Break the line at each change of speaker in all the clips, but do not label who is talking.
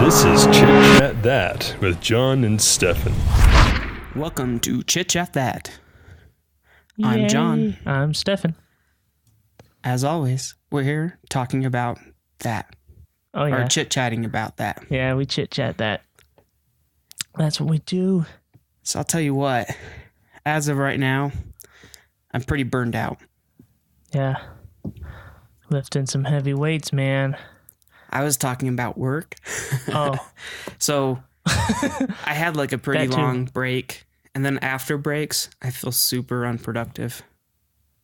This is Chit Chat That with John and Stefan.
Welcome to Chit Chat That. I'm John.
I'm Stefan.
As always, we're here talking about that.
Oh, yeah.
Or chit-chatting about that.
Yeah, we chit-chat that. That's what we do.
So I'll tell you what, as of right now, I'm pretty burned out.
Yeah. Lifting some heavy weights, man.
I was talking about work.
Oh.
So I had like a pretty
That too.
long break. And then after breaks, I feel super unproductive.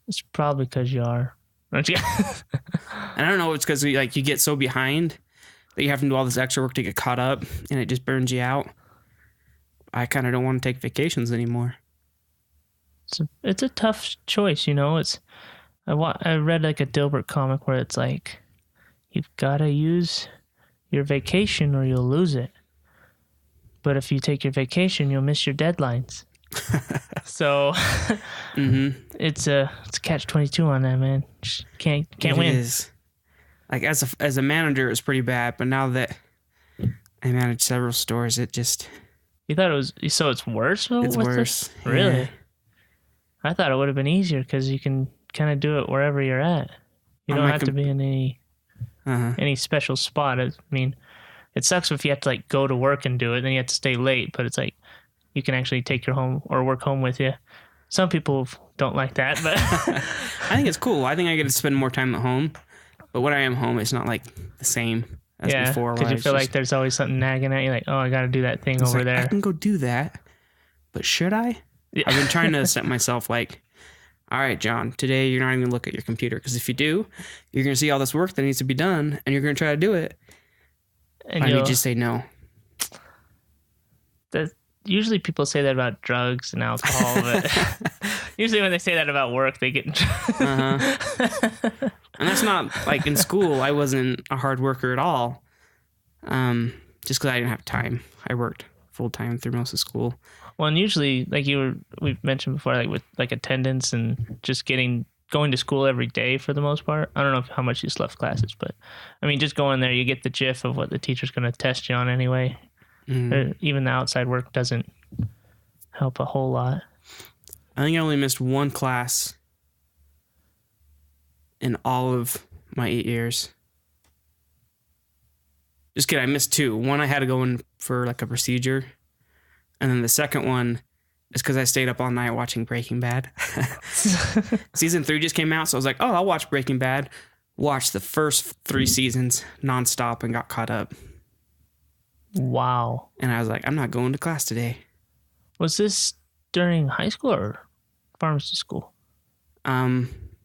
It's probably because you are. Aren't you?
And I don't know, it's because you get so behind that you have to do all this extra work to get caught up, and it just burns you out. I kind of don't want to take vacations anymore.
It's a tough choice, you know. I read like a Dilbert comic where it's like, you've got to use your vacation or you'll lose it. But if you take your vacation, you'll miss your deadlines. So it's a catch-22 on that, man. Just can't
It
win.
is. Like as a manager, it was pretty bad, but now that I manage several stores, it just
You thought it was, so it's worse?
it's
with
worse.
this? Really?
Yeah.
I thought it would have been easier because you can kind of do it wherever you're at. You
On
don't
my
have to be in any special spot. I mean, it sucks if you have to like go to work and do it, then you have to stay late. But it's like you can actually take your home or work home with you. Some people don't like that, but
I think it's cool. I think I get to spend more time at home, but when I am home, it's not like the same as
yeah,
before.
because you feel like there's always something nagging at you, like, oh, I got to do that thing
it's
over
like,
there.
I can go do that, but should I?
Yeah.
I've been trying to set myself like, all right, John, today you're not even going to look at your computer, because if you do, you're going to see all this work that needs to be done, and you're going to try to do it.
And
I need just say no.
Usually people say that about drugs and alcohol, but usually when they say that about work, they get in trouble.
And that's not like in school. I wasn't a hard worker at all. Just because I didn't have time. I worked full time through most of school.
Well, and usually, like we've mentioned before, like with like attendance and just going to school every day for the most part. I don't know how much you slept classes, but I mean, just going there, you get the gist of what the teacher's going to test you on anyway. Even the outside work doesn't help a whole lot.
I think I only missed one class in all of my 8 years. Just kidding, I missed two. One I had to go in for like a procedure. And then the second one is because I stayed up all night watching Breaking Bad. Season 3 just came out, so I was like, oh, I'll watch Breaking Bad. Watched the first 3 seasons nonstop and got caught up.
Wow.
And I was like, I'm not going to class today.
Was this during high school or pharmacy school?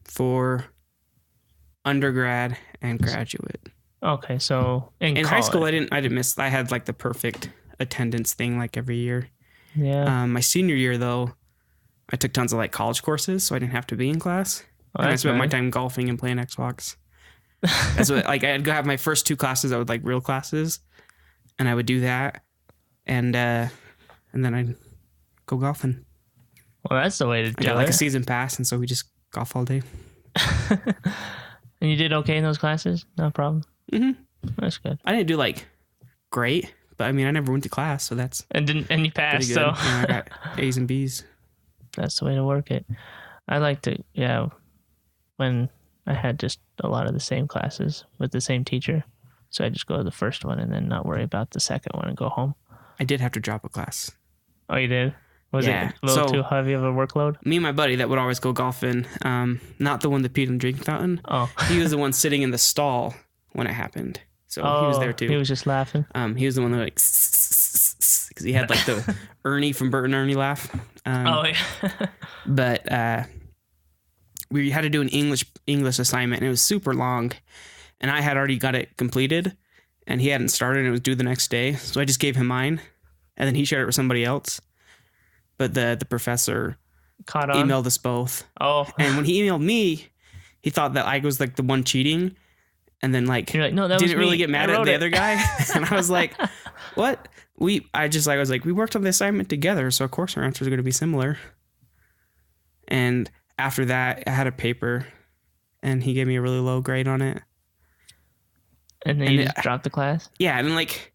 For undergrad and graduate.
Okay, so in
high school,
college.
I didn't miss. I had like the perfect attendance thing like every year.
Yeah.
My senior year though, I took tons of like college courses, so I didn't have to be in class.
Oh,
And I
that's
spent my
nice.
time golfing and playing Xbox. That's what I'd go have my first 2 classes that were like real classes, and I would do that, and then I'd go golfing.
Well, that's the way to
I
do
got
it.
like a season pass, and so we just golf all day.
And you did okay in those classes? No problem.
Mm-hmm.
That's good.
I didn't do like great, but I mean I never went to class, so that's
And you
pretty
passed,
good.
so
Yeah, I got A's and B's.
that's the way to work it. I like to, when I had just a lot of the same classes with the same teacher. So I just go to the first one and then not worry about the second one and go home.
I did have to drop a class.
Oh, you did? Was
Yeah,
it a little
so-
too heavy of a workload?
Me and my buddy that would always go golfing, not the one that peed in the drinking fountain.
Oh.
He was the one sitting in the stall when it happened. So he was there too.
He was just laughing.
He was the one that like, because he had like the Ernie from Bert and Ernie laugh.
Yeah.
But we had to do an English assignment, and it was super long, and I had already got it completed, and he hadn't started, and it was due the next day. So I just gave him mine, and then he shared it with somebody else. But the professor
Caught on.
emailed us both.
Oh.
And when he emailed me, he thought that I was like the one cheating, and then like
You're like, no, that was
didn't really
me.
get mad
I
at
wrote
the
it.
other guy. And I was like, what? I was like, we worked on the assignment together, so of course our answers are going to be similar. And after that, I had a paper, and he gave me a really low grade on it.
And then you just dropped the class?
Yeah, and like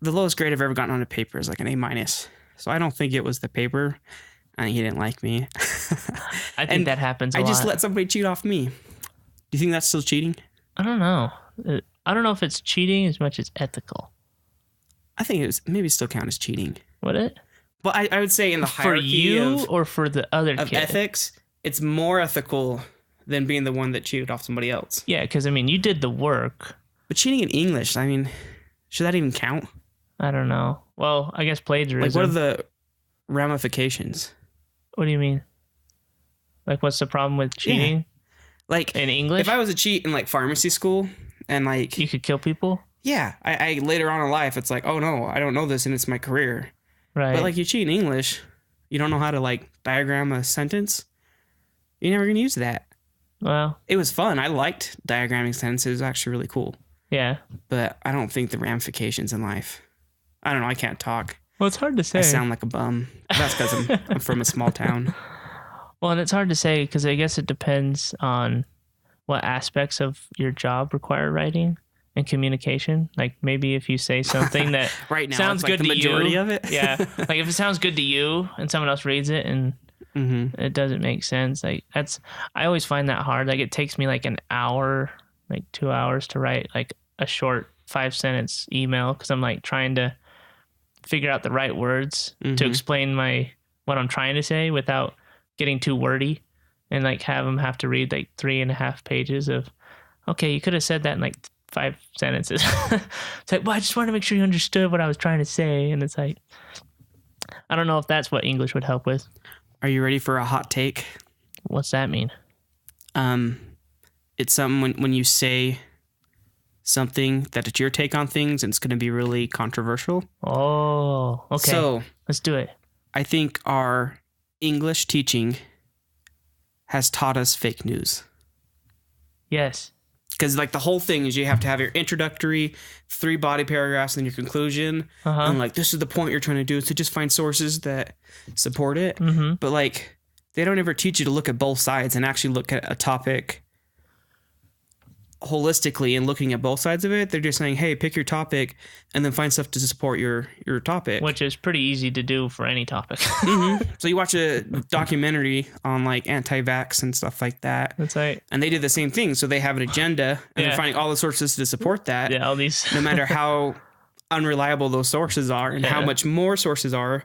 the lowest grade I've ever gotten on a paper is like an A minus. So I don't think it was the paper. I think he didn't like me.
I think that happens a
I
lot.
just let somebody cheat off me. Do you think that's still cheating?
I don't know. I don't know if it's cheating as much as ethical.
I think it was maybe still count as cheating.
Would it?
But I would say in the
For
hierarchy
you or for the other
of
kid?
ethics, it's more ethical than being the one that cheated off somebody else.
Yeah, because, I mean, you did the work.
But cheating in English, I mean, should that even count?
I don't know. Well, I guess plagiarism.
Like, what are the ramifications?
What do you mean? Like, what's the problem with cheating
Like,
in English?
if I was a cheat in like pharmacy school and like,
You could kill people?
yeah, I later on in life, it's like, oh no, I don't know this and it's my career.
Right.
But like you cheat in English, you don't know how to like diagram a sentence. You're never going to use that.
Well,
It was fun. I liked diagramming sentences. It was actually really cool.
yeah.
But I don't think the ramifications in life. I don't know. I can't talk.
Well, it's hard to say.
I sound like a bum. That's because I'm from a small town.
Well, and it's hard to say because I guess it depends on what aspects of your job require writing and communication. Like maybe if you say something that
Right now,
sounds
it's like
good
the
to
majority
you,
of it.
yeah. Like if it sounds good to you and someone else reads it and it doesn't make sense. Like I always find that hard. Like it takes me like an hour, like 2 hours to write like a short 5-sentence email because I'm like trying to figure out the right words to explain what I'm trying to say without getting too wordy and like have them have to read like 3.5 pages of, okay, you could have said that in like 5 sentences. It's like, well, I just wanted to make sure you understood what I was trying to say. And it's like, I don't know if that's what English would help with.
Are you ready for a hot take?
What's that mean?
It's something when you say something that it's your take on things and it's going to be really controversial.
Oh, okay.
So
let's do it.
I think our English teaching has taught us fake news.
Yes.
Because like the whole thing is you have to have your introductory 3 body paragraphs and your conclusion. And like, this is the point you're trying to do. So just find sources that support it. But like, they don't ever teach you to look at both sides and actually look at a topic holistically and looking at both sides of it. They're just saying, hey, pick your topic and then find stuff to support your topic.
Which is pretty easy to do for any topic.
So you watch a documentary on like anti-vax and stuff like that.
That's right.
And they did the same thing. So they have an agenda and they're finding all the sources to support that.
Yeah, all these.
No matter how unreliable those sources are and how much more sources are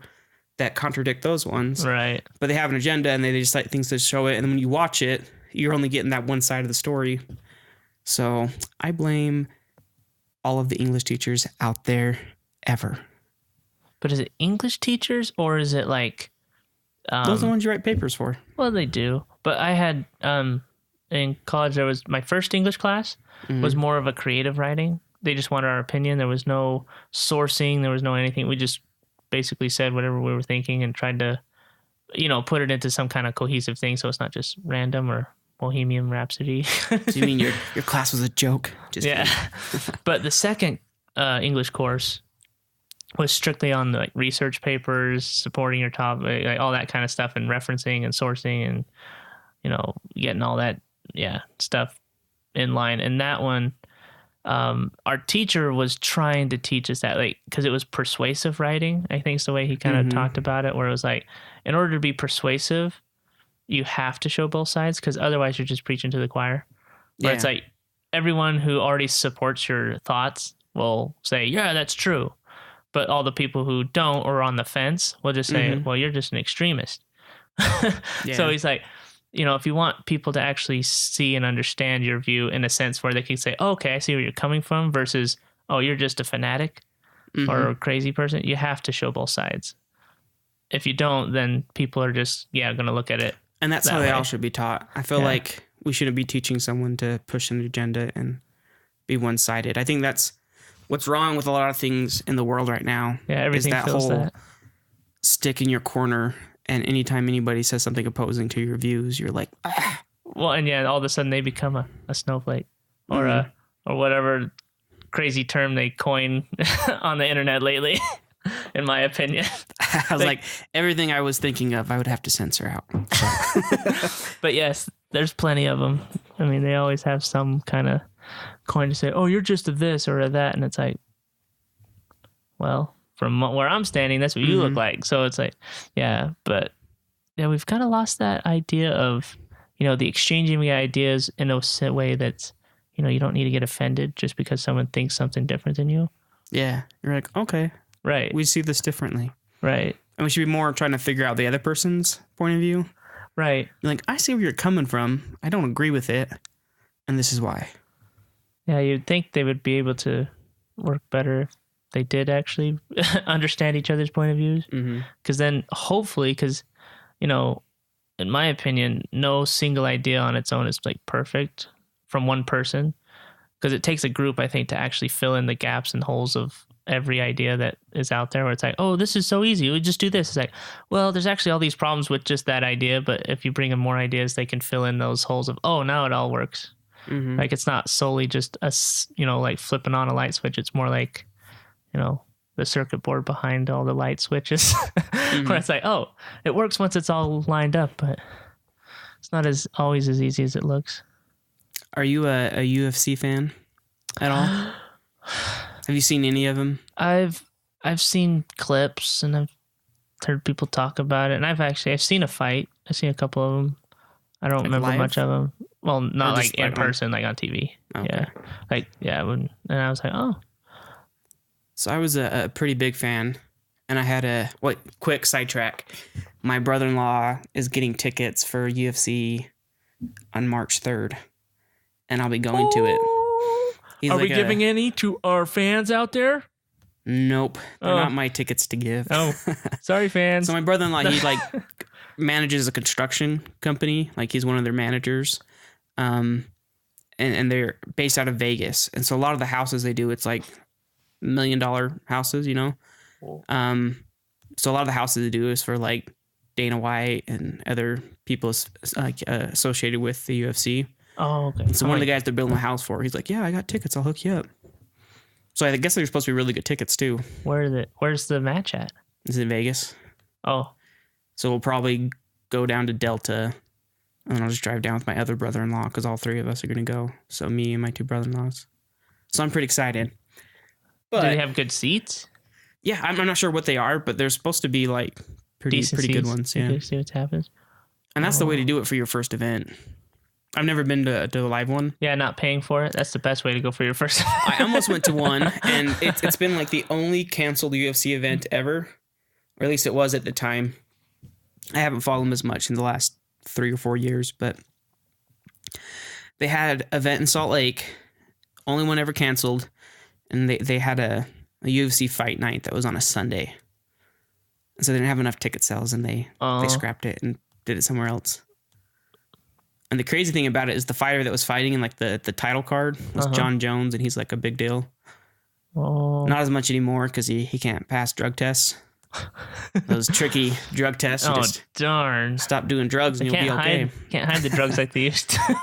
that contradict those ones.
Right.
But they have an agenda and they just cite things to show it. And then when you watch it, you're only getting that one side of the story. So I blame all of the English teachers out there ever.
But is it English teachers or is it like...
those are the ones you write papers for.
Well, they do. But I had... in college, there was... My first English class was more of a creative writing. They just wanted our opinion. There was no sourcing. There was no anything. We just basically said whatever we were thinking and tried to, put it into some kind of cohesive thing so it's not just random or Bohemian Rhapsody.
So you mean your class was a joke? Just
yeah. But the second English course was strictly on the like research papers, supporting your topic, like all that kind of stuff, and referencing and sourcing and getting all that stuff in line. And that one, our teacher was trying to teach us that, like, because it was persuasive writing. I think is the way he kind of talked about it, where it was like, in order to be persuasive, you have to show both sides because otherwise you're just preaching to the choir. Where it's like everyone who already supports your thoughts will say, yeah, that's true. But all the people who don't or are on the fence will just say, well, you're just an extremist. So he's like, if you want people to actually see and understand your view in a sense where they can say, oh, okay, I see where you're coming from versus, oh, you're just a fanatic or a crazy person, you have to show both sides. If you don't, then people are just, going to look at it.
And that's how they all should be taught. I feel like we shouldn't be teaching someone to push an agenda and be one-sided. I think that's what's wrong with a lot of things in the world right now.
Yeah, everything
is that
feels
whole
that.
stick in your corner, and anytime anybody says something opposing to your views, you're like, ah.
Well, and all of a sudden they become a snowflake or or whatever crazy term they coin on the internet lately. In my opinion.
I was like, everything I was thinking of, I would have to censor out.
But yes, there's plenty of them. I mean, they always have some kind of coin to say, oh, you're just a this or a that. And it's like, well, from where I'm standing, that's what you look like. So it's like, yeah, but yeah, we've kind of lost that idea of, the exchanging the ideas in a way that's, you don't need to get offended just because someone thinks something different than you.
Yeah. You're like, okay,
Right.
we see this differently.
Right.
And we should be more trying to figure out the other person's point of view.
Right.
You're like, I see where you're coming from. I don't agree with it. And this is why.
Yeah, you'd think they would be able to work better if they did actually understand each other's point of views. Because then hopefully, because, in my opinion, no single idea on its own is like perfect from one person. Because it takes a group, I think, to actually fill in the gaps and holes of every idea that is out there, where it's like, oh, this is so easy, we just do this. It's like, well, there's actually all these problems with just that idea, but if you bring in more ideas, they can fill in those holes of, oh, now it all works. Like, it's not solely just us, like flipping on a light switch. It's more like, the circuit board behind all the light switches, where it's like, oh, it works once it's all lined up, but it's not always as easy as it looks.
Are you a UFC fan at all? Have you seen any of them?
I've seen clips and I've heard people talk about it, and I've seen a fight. I've seen a couple of them. I don't remember
live?
much of them. Well, not like in
like
person, like on TV.
Okay.
Yeah, and I was like, oh.
So I was a pretty big fan, and I had quick sidetrack. My brother-in-law is getting tickets for UFC on March 3rd, and I'll be going to it. He's
Are
like
we giving any to our fans out there?
Nope. They're not my tickets to give.
Oh, sorry, fans.
So my brother-in-law, he manages a construction company. Like, he's one of their managers. And they're based out of Vegas. And so a lot of the houses they do, it's like $1 million houses,
Cool.
So a lot of the houses they do is for like Dana White and other people associated with the UFC.
Oh, okay.
So one of the guys they're building a house for, he's like, yeah, I got tickets. I'll hook you up. So I guess they're supposed to be really good tickets too.
Where's the match at?
It's in Vegas.
Oh.
So we'll probably go down to Delta, and I'll just drive down with my other brother-in-law because all three of us are going to go. So me and my two brother-in-laws. So I'm pretty excited.
Do they have good seats?
Yeah, I'm not sure what they are, but they're supposed to be like pretty good ones. Yeah.
See what happens.
And that's the way to do it for your first event. I've never been to a live one.
Yeah, not paying for it. That's the best way to go for your first event.
I almost went to one, and it's been like the only canceled UFC event ever, or at least it was at the time. I haven't followed them as much in the last 3 or 4 years, but they had an event in Salt Lake, only one ever canceled, and they had a UFC fight night that was on a Sunday. So they didn't have enough ticket sales, and they scrapped it and did it somewhere else. And the crazy thing about it is the fighter that was fighting in like the title card was John Jones, and he's like a big deal.
Oh.
Not as much anymore because he can't pass drug tests. Those tricky drug tests.
Oh,
just
darn.
stop doing drugs and you'll be okay.
Can't hide the drugs like they used to.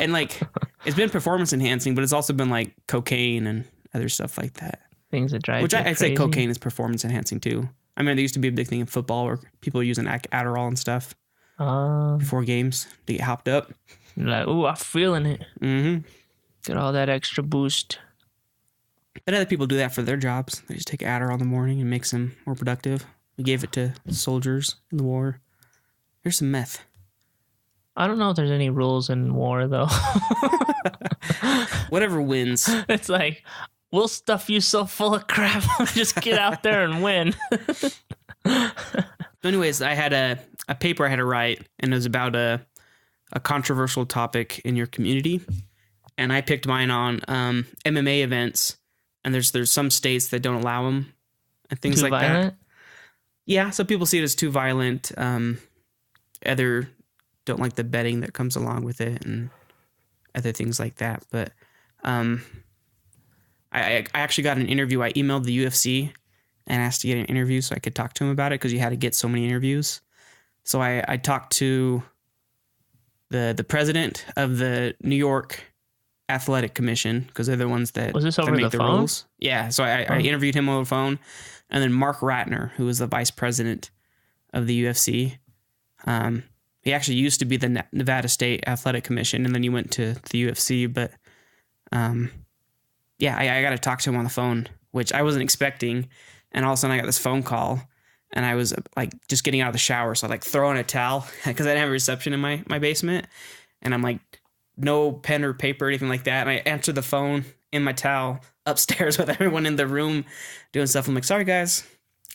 And like, it's been performance enhancing, but it's also been like cocaine and other stuff like that.
Things that drive
Which
you
I'd say
crazy.
cocaine is performance enhancing too. I mean, there used to be a big thing in football where people are using Adderall and stuff before games to get hopped up.
You're like, ooh, I'm feeling it.
Mm-hmm.
Get all that extra boost.
But other people do that for their jobs. They just take Adderall in the morning and makes them more productive. We gave it to soldiers in the war. Here's some meth.
I don't know if there's any rules in war, though.
Whatever wins.
It's like, we'll stuff you so full of crap. Just get out there and win.
So anyways, I had a paper I had to write, and it was about a controversial topic in your community. And I picked mine on MMA events. And there's some states that don't allow them and things like that. Yeah, some people see it as too violent. Other don't like the betting that comes along with it and other things like that. But I actually got an interview. I emailed the UFC and asked to get an interview so I could talk to him about it because you had to get so many interviews. So I talked to the president of the New York Athletic Commission because they're the ones that
was this over
make
the phone?
rules. Yeah, so I interviewed him over the phone, and then Mark Ratner, who was the vice president of the UFC. He actually used to be the Nevada State Athletic Commission, and then he went to the UFC. But yeah, I got to talk to him on the phone, which I wasn't expecting And all of a sudden I got this phone call, and I was like just getting out of the shower. So I like throw in a towel because I didn't have a reception in my basement. And I'm like, no pen or paper or anything like that. And I answered the phone in my towel upstairs with everyone in the room doing stuff. I'm like, sorry guys.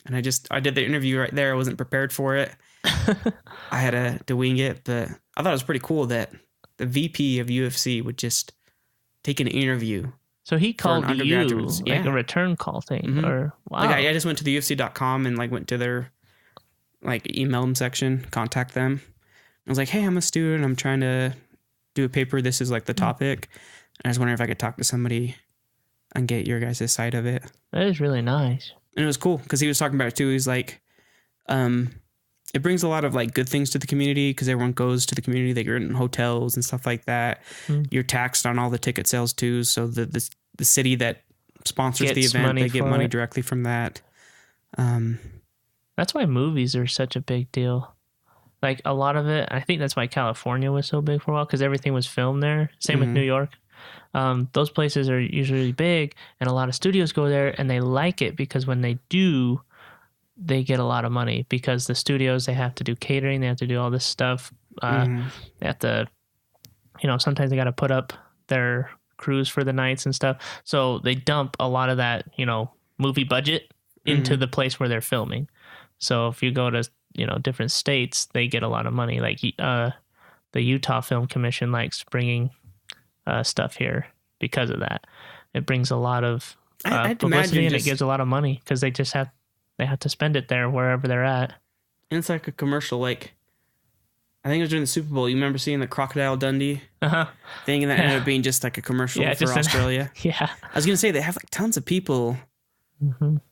And I did the interview right there. I wasn't prepared for it. I had to wing it, but I thought it was pretty cool that the VP of UFC would just take an interview.
So he called you like
a
return call thing, or wow.
Like I just went to the UFC.com and like went to their like email them section, contact them. I was like, hey, I'm a student. I'm trying to do a paper. This is like the topic. And I was wondering if I could talk to somebody and get your guys' side of it.
That is really nice.
And it was cool because he was talking about it too. He's like, it brings a lot of like good things to the community because everyone goes to the community. They are in hotels and stuff like that. You're taxed on all the ticket sales too. So the city that sponsors the event, they get money directly from that.
That's why movies are such a big deal. Like a lot of it, I think that's why California was so big for a while because everything was filmed there. Same with New York. Those places are usually big, and a lot of studios go there, and they like it because when they do, they get a lot of money because the studios, they have to do catering, they have to do all this stuff. They have to, sometimes they got to put up their crews for the nights and stuff. So they dump a lot of that, movie budget into the place where they're filming. So if you go to, different states, they get a lot of money. Like the Utah Film Commission likes bringing stuff here because of that. It brings a lot of publicity, and it gives a lot of money because they just have to spend it there wherever they're at.
And it's like a commercial. Like I think it was during the Super Bowl. You remember seeing the Crocodile Dundee thing, and that ended up being just like a commercial for Australia.
Yeah,
I was gonna say they have like tons of people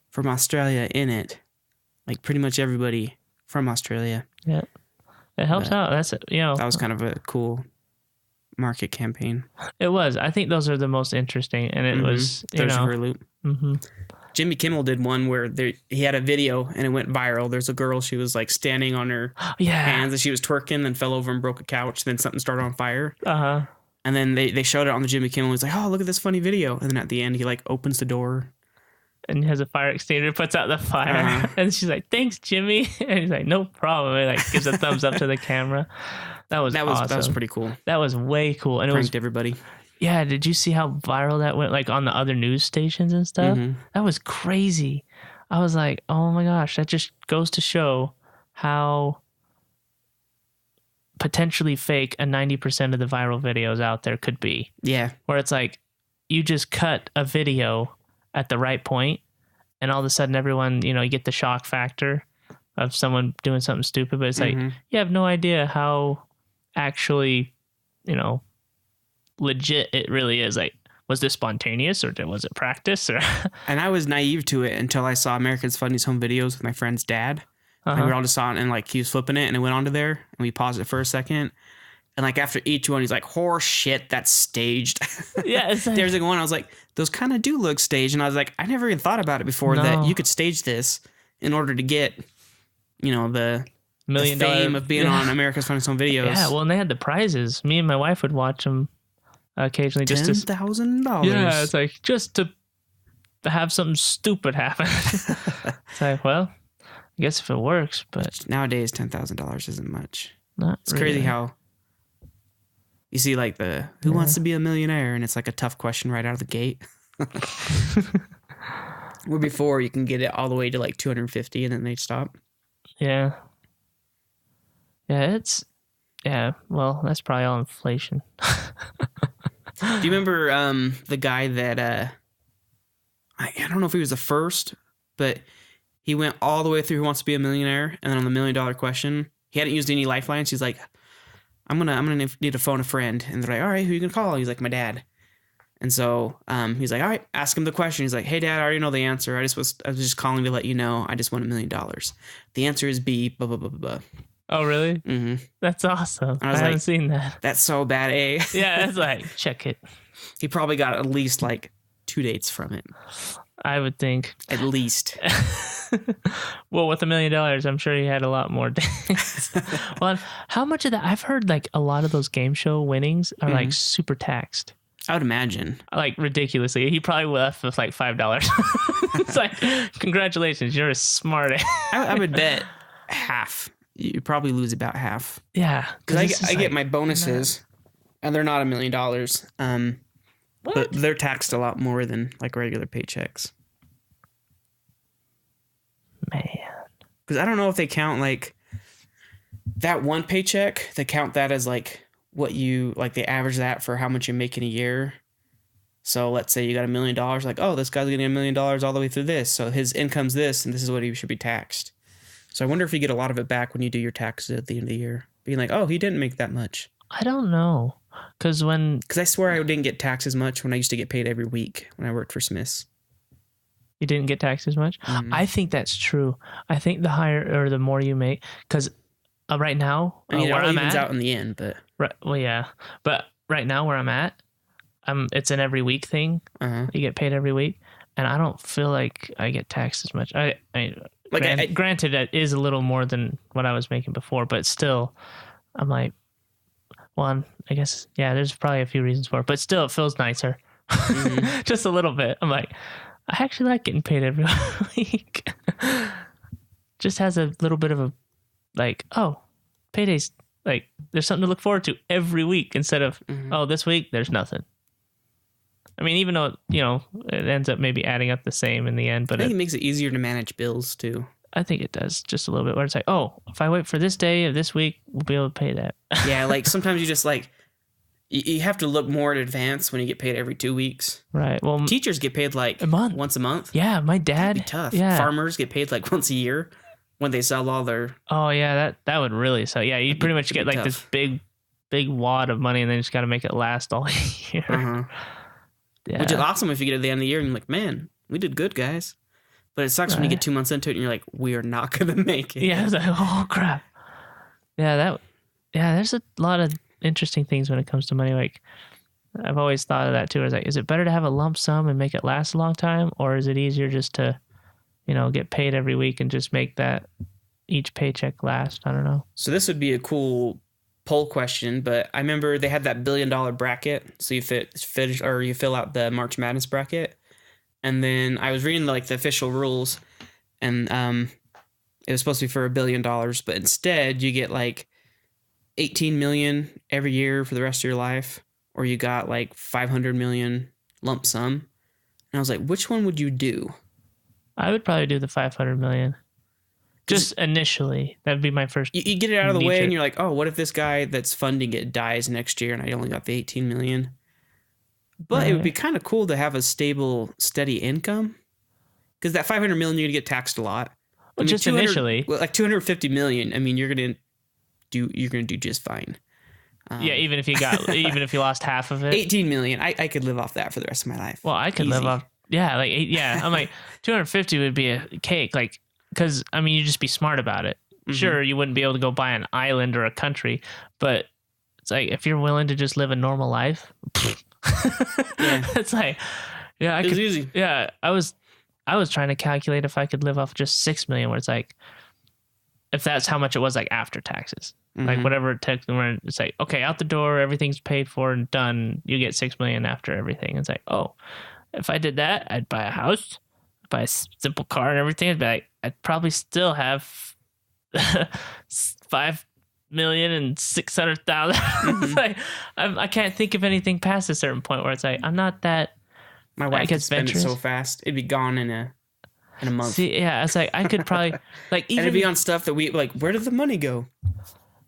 from Australia in it. Like pretty much everybody from Australia.
Yeah, it helps out. That's it.
That was kind of a cool market campaign.
It was. I think those are the most interesting, and it was
There's Hurloop. Jimmy Kimmel did one where he had a video and it went viral. There's a girl, she was like standing on her hands and she was twerking, then fell over and broke a couch. Then something started on fire. And then they showed it on the Jimmy Kimmel. He was like, oh, look at this funny video. And then at the end, he like opens the door.
And has a fire extinguisher, puts out the fire. And she's like, thanks, Jimmy. And he's like, no problem. And like gives a thumbs up to the camera. That was awesome.
That was pretty cool.
That was way cool. And
pranked everybody.
Yeah, did you see how viral that went, like on the other news stations and stuff? That was crazy. I was like, oh my gosh, that just goes to show how potentially fake a 90% of the viral videos out there could be.
Yeah.
Where it's like, you just cut a video at the right point, and all of a sudden everyone, you get the shock factor of someone doing something stupid, but it's like, you have no idea how actually, legit it really is. Like, was this spontaneous or was it practice? Or
and I was naive to it until I saw America's Funniest Home Videos with my friend's dad. Like we all just saw it, and like he was flipping it, and it went onto there, and we paused it for a second, and like after each one, he's like, "Horse shit, that's staged."
Yeah, it's like,
there's like one I was like, "Those kind of do look staged," and I was like, I never even thought about it before that you could stage this in order to get, the
$1 million
fame of being on America's Funniest Home Videos.
Yeah, well, and they had the prizes. Me and my wife would watch them occasionally.
$10,000.
Yeah, it's like just to have something stupid happen. It's like, well, I guess if it works, but
nowadays $10,000 isn't much.
It's
really crazy how you see like the who wants to be a millionaire, and it's like a tough question right out of the gate. Where before you can get it all the way to like 250 and then they stop.
Yeah. Yeah, well, that's probably all inflation.
Do you remember the guy that I don't know if he was the first, but he went all the way through Who Wants to Be a Millionaire, and then on the $1 million question, he hadn't used any lifelines. He's like, I'm gonna need to phone a friend, and they're like, all right, who you gonna call? He's like, my dad. And so he's like, all right, ask him the question. He's like, hey, Dad, I already know the answer. I was just calling to let you know. I just won $1 million. The answer is B. Blah blah blah blah blah.
Oh, really?
Mm-hmm.
That's awesome. I
haven't
seen that.
That's so bad, A.
Yeah, that's like, check it.
He probably got at least like 2 dates from it.
I would think.
At least.
Well, with $1 million, I'm sure he had a lot more dates. Well, how much of that? I've heard like a lot of those game show winnings are like super taxed.
I would imagine.
Like ridiculously. He probably left with like $5. It's like, congratulations, you're a smart ass.
I would bet half. You probably lose about half.
Yeah.
Because I get my bonuses, and they're not $1 million. But they're taxed a lot more than like regular paychecks.
Man.
Because I don't know if they count like that one paycheck. They count that as like what you like. They average that for how much you make in a year. So let's say you got $1 million. Like, oh, this guy's getting $1 million all the way through this. So his income's this, and this is what he should be taxed. So I wonder if you get a lot of it back when you do your taxes at the end of the year. Being like, oh, he didn't make that much.
I don't know. Because
I swear I didn't get taxed as much when I used to get paid every week when I worked for Smith's.
You didn't get taxed as much? Mm-hmm. I think that's true. I think the higher or the more you make, because right now,
I mean, it all evens out in the end, but
right, well, yeah. But right now, where I'm at, it's an every week thing. You get paid every week, and I don't feel like I get taxed as much. Granted, that is a little more than what I was making before, but still, I'm like, well, I guess, yeah, there's probably a few reasons for it, but still, it feels nicer. Mm-hmm. Just a little bit. I'm like, I actually like getting paid every week. Just has a little bit of a, like, oh, payday's, like, there's something to look forward to every week instead of, oh, this week, there's nothing. I mean, even though, it ends up maybe adding up the same in the end, but
I think it makes it easier to manage bills, too.
I think it does just a little bit where it's like, oh, if I wait for this day of this week, we'll be able to pay that.
Yeah, like sometimes you just like, you have to look more in advance when you get paid every 2 weeks.
Right. Well,
teachers get paid like once a month.
Yeah, my dad.
That'd be tough.
Yeah.
Farmers get paid like once a year when they sell all their.
Oh yeah, that would really suck. Yeah, you pretty much get like
tough.
This big wad of money, and then you just got to make it last all year.
Yeah. Which is awesome if you get to the end of the year and you're like, man, we did good, guys. But it sucks when you get 2 months into it and you're like, we are not going to make it.
Yeah, it's like, oh crap. Yeah, there's a lot of interesting things when it comes to money. Like, I've always thought of that too. I was like, is it better to have a lump sum and make it last a long time, or is it easier just to, get paid every week and just make that each paycheck last? I don't know.
So this would be a cool poll question, but I remember they had that $1 billion bracket. So you you fill out the March Madness bracket. And then I was reading the official rules, and it was supposed to be for $1 billion, but instead you get like 18 million every year for the rest of your life, or you got like 500 million lump sum. And I was like, which one would you do?
I would probably do the 500 million. Just initially, that'd be my first.
You get it out of the way, and you're like, oh, what if this guy that's funding it dies next year, and I only got the 18 million? But It would be kind of cool to have a stable, steady income, because that 500 million you're gonna get taxed a lot.
Well, just initially,
like 250 million. I mean, you're gonna do just fine.
Yeah, even if you lost half of it.
18 million, I could live off that for the rest of my life.
Well, I could live off. Yeah, I'm like 250 would be a cake, like, because I mean, you just be smart about it. Mm-hmm. Sure, you wouldn't be able to go buy an island or a country, but it's like if you're willing to just live a normal life.
Yeah.
It's like, yeah,
it's easy.
Yeah, I was trying to calculate if I could live off just 6 million, where it's like, if that's how much it was like after taxes, like whatever it took, where it's like, okay, out the door, everything's paid for and done, you get 6 million after everything. It's like, oh, if I did that, I'd buy a house, buy a simple car and everything. I'd probably still have 5,600,000. It's like, I can't think of anything past a certain point where it's like, I'm not that.
My wife could spend it so fast; it'd be gone in a month.
See, yeah, it's like I could probably like even
and it'd be on stuff that we like. Where did the money go?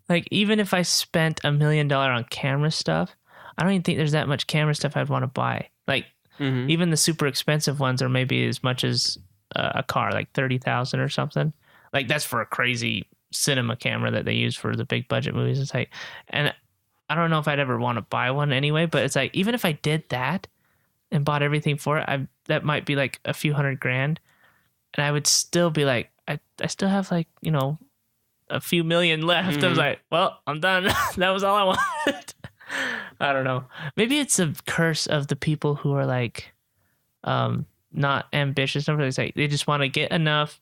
Like, even if I spent $1 million on camera stuff, I don't even think there's that much camera stuff I'd want to buy. Like, even the super expensive ones are maybe as much as a car, like 30,000 or something. Like, that's for a crazy cinema camera that they use for the big budget movies. It's like, and I don't know if I'd ever want to buy one anyway, but it's like, even if I did that and bought everything for it, that might be like a few $100,000, and I would still be like, I still have like, a few million left. I was like, well, I'm done. That was all I wanted. I don't know. Maybe it's a curse of the people who are like, not ambitious. It's like they just want to get enough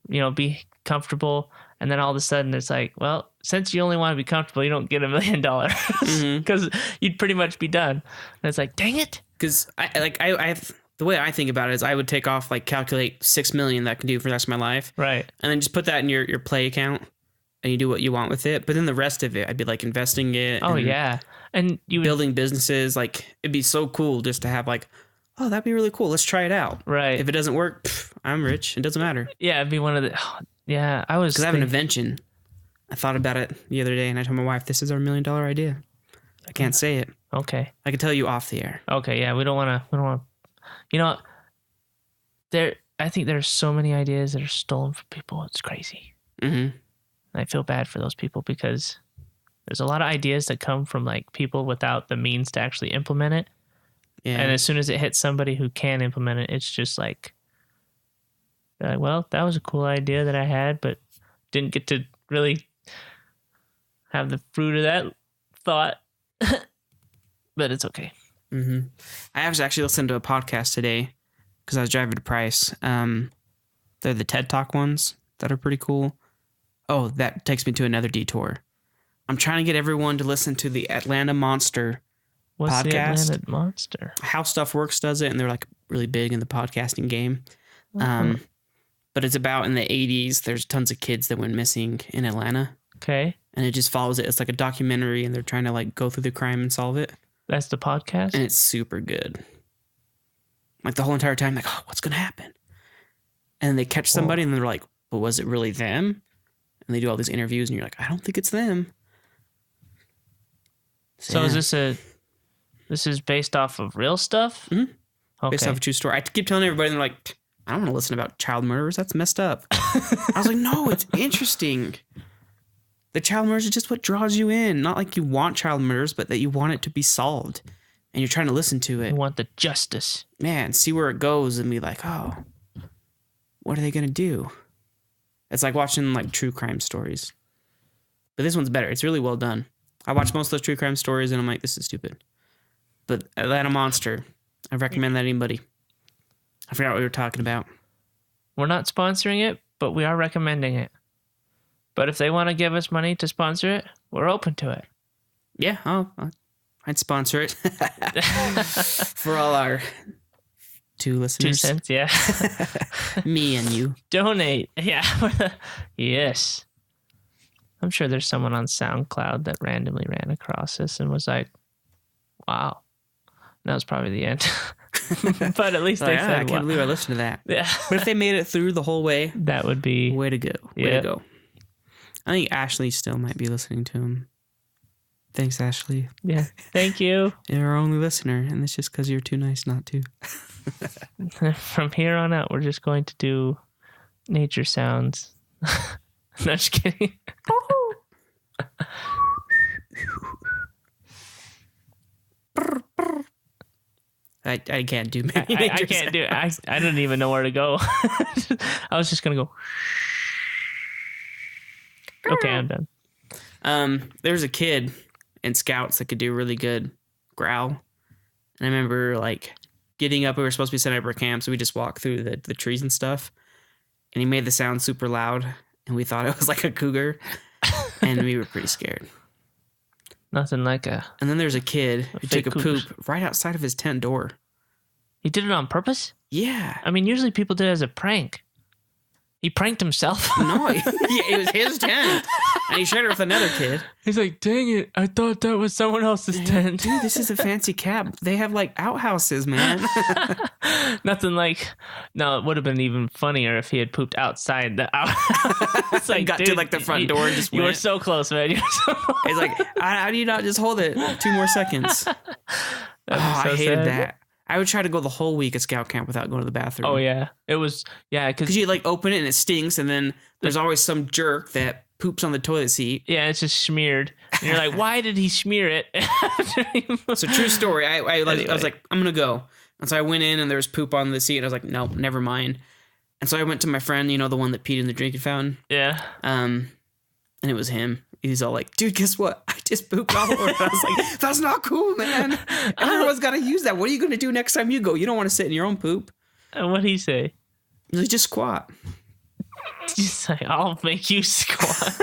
be comfortable. And then all of a sudden it's like, well, since you only want to be comfortable, you don't get $1 million because you'd pretty much be done. And it's like, dang it.
Because I the way I think about it is I would take off, like, calculate 6 million that I can do for the rest of my life.
Right.
And then just put that in your play account and you do what you want with it. But then the rest of it, I'd be like investing it.
Oh, yeah. And you
building businesses. Like, it'd be so cool just to have, like, oh, that'd be really cool. Let's try it out.
Right.
If it doesn't work, I'm rich. It doesn't matter.
Yeah, it'd be one of the... yeah, I was...
Because I have an invention. I thought about it the other day and I told my wife, this is our $1 million idea. I can't say it.
Okay.
I can tell you off the air.
Okay, yeah, we don't want to... I think there's so many ideas that are stolen from people. It's crazy.
Mm-hmm.
I feel bad for those people because there's a lot of ideas that come from, like, people without the means to actually implement it.
Yeah.
And as soon as it hits somebody who can implement it, it's just like, well, that was a cool idea that I had, but didn't get to really have the fruit of that thought. But it's okay.
Mm-hmm. I actually listened to a podcast today because I was driving to Price. They're the TED Talk ones that are pretty cool. Oh, that takes me to another detour. I'm trying to get everyone to listen to the Atlanta Monster
What's
podcast.
The Atlanta Monster?
How Stuff Works does it, and they're, like, really big in the podcasting game. But it's about in the 80s, there's tons of kids that went missing in Atlanta.
Okay.
And it just follows it. It's like a documentary, and they're trying to, like, go through the crime and solve it.
That's the podcast?
And it's super good. Like, the whole entire time, like, oh, what's going to happen? And they catch somebody, and they're like, well, was it really them? And they do all these interviews, and you're like, I don't think it's them.
So is this is based off of real stuff?
Mm-hmm.
Okay.
Based off a true story. I keep telling everybody, and they're like, I don't want to listen about child murderers. That's messed up. I was like, no, it's interesting. The child murders is just what draws you in. Not like you want child murders, but that you want it to be solved. And you're trying to listen to it.
You want the justice.
Man, see where it goes and be like, oh, what are they going to do? It's like watching, like, true crime stories. But this one's better. It's really well done. I watch most of those true crime stories and I'm like, this is stupid. But Atlanta Monster, I recommend that to anybody. I forgot what we were talking about.
We're not sponsoring it, but we are recommending it. But if they want to give us money to sponsor it, we're open to it.
Yeah, I'd sponsor it. For all our 2 listeners.
2 cents, yeah.
Me and you.
Donate. Yeah. Yes. I'm sure there's someone on SoundCloud that randomly ran across this and was like, wow. That was probably the end. But at least they said,
I can't believe I listened to that.
Yeah.
But if they made it through the whole way,
that would be...
way to go. Way to go. I think Ashley still might be listening to him. Thanks, Ashley.
Yeah. Thank you.
You're our only listener, and it's just because you're too nice not to.
From here on out, we're just going to do nature sounds. No, just kidding.
I can't do
I can't do it. I don't even know where to go. I was just going to go. Okay, I'm done.
There's a kid in Scouts that could do a really good growl. And I remember, like, getting up. We were supposed to be setting up our camp, so we just walked through the trees and stuff. And he made the sound super loud, and we thought it was like a cougar. And we were pretty scared.
Nothing like a...
And then there's a kid who took a
cougars.
poop right outside of his tent door.
He did it on purpose?
Yeah.
I mean, usually people do it as a prank. He pranked himself.
No, it was his tent. And he shared it with another kid.
He's like, dang it, I thought that was someone else's tent.
Dude, this is a fancy camp. They have, like, outhouses, man.
Nothing like... No, it would have been even funnier if he had pooped outside the outhouse. It's like,
Got to, like, the front door and just
You were
went.
so close, man. You were so close.
He's like, how do you not just hold it 2 more seconds? I
so
hated
sad.
that. I would try to go the whole week at scout camp without going to the bathroom.
Oh, yeah. It was... Yeah, because...
Because you, like, open it and it stinks, and then there's always some jerk that poops on the toilet seat.
Yeah, it's just smeared. And you're like, why did he smear it?
It's a true story. I
Anyway.
was like, I'm going to go. And so I went in, and there was poop on the seat, and I was like, nope, never mind. And so I went to my friend, you know, the one that peed in the drinking fountain.
Yeah.
And it was him. He's all like, dude, guess what? I just pooped all over. I was like, that's not cool, man. Everyone's got to use that. What are you going to do next time you go? You don't want to sit in your own poop.
And what'd he say?
He's like, just squat.
Just like, I'll make you squat.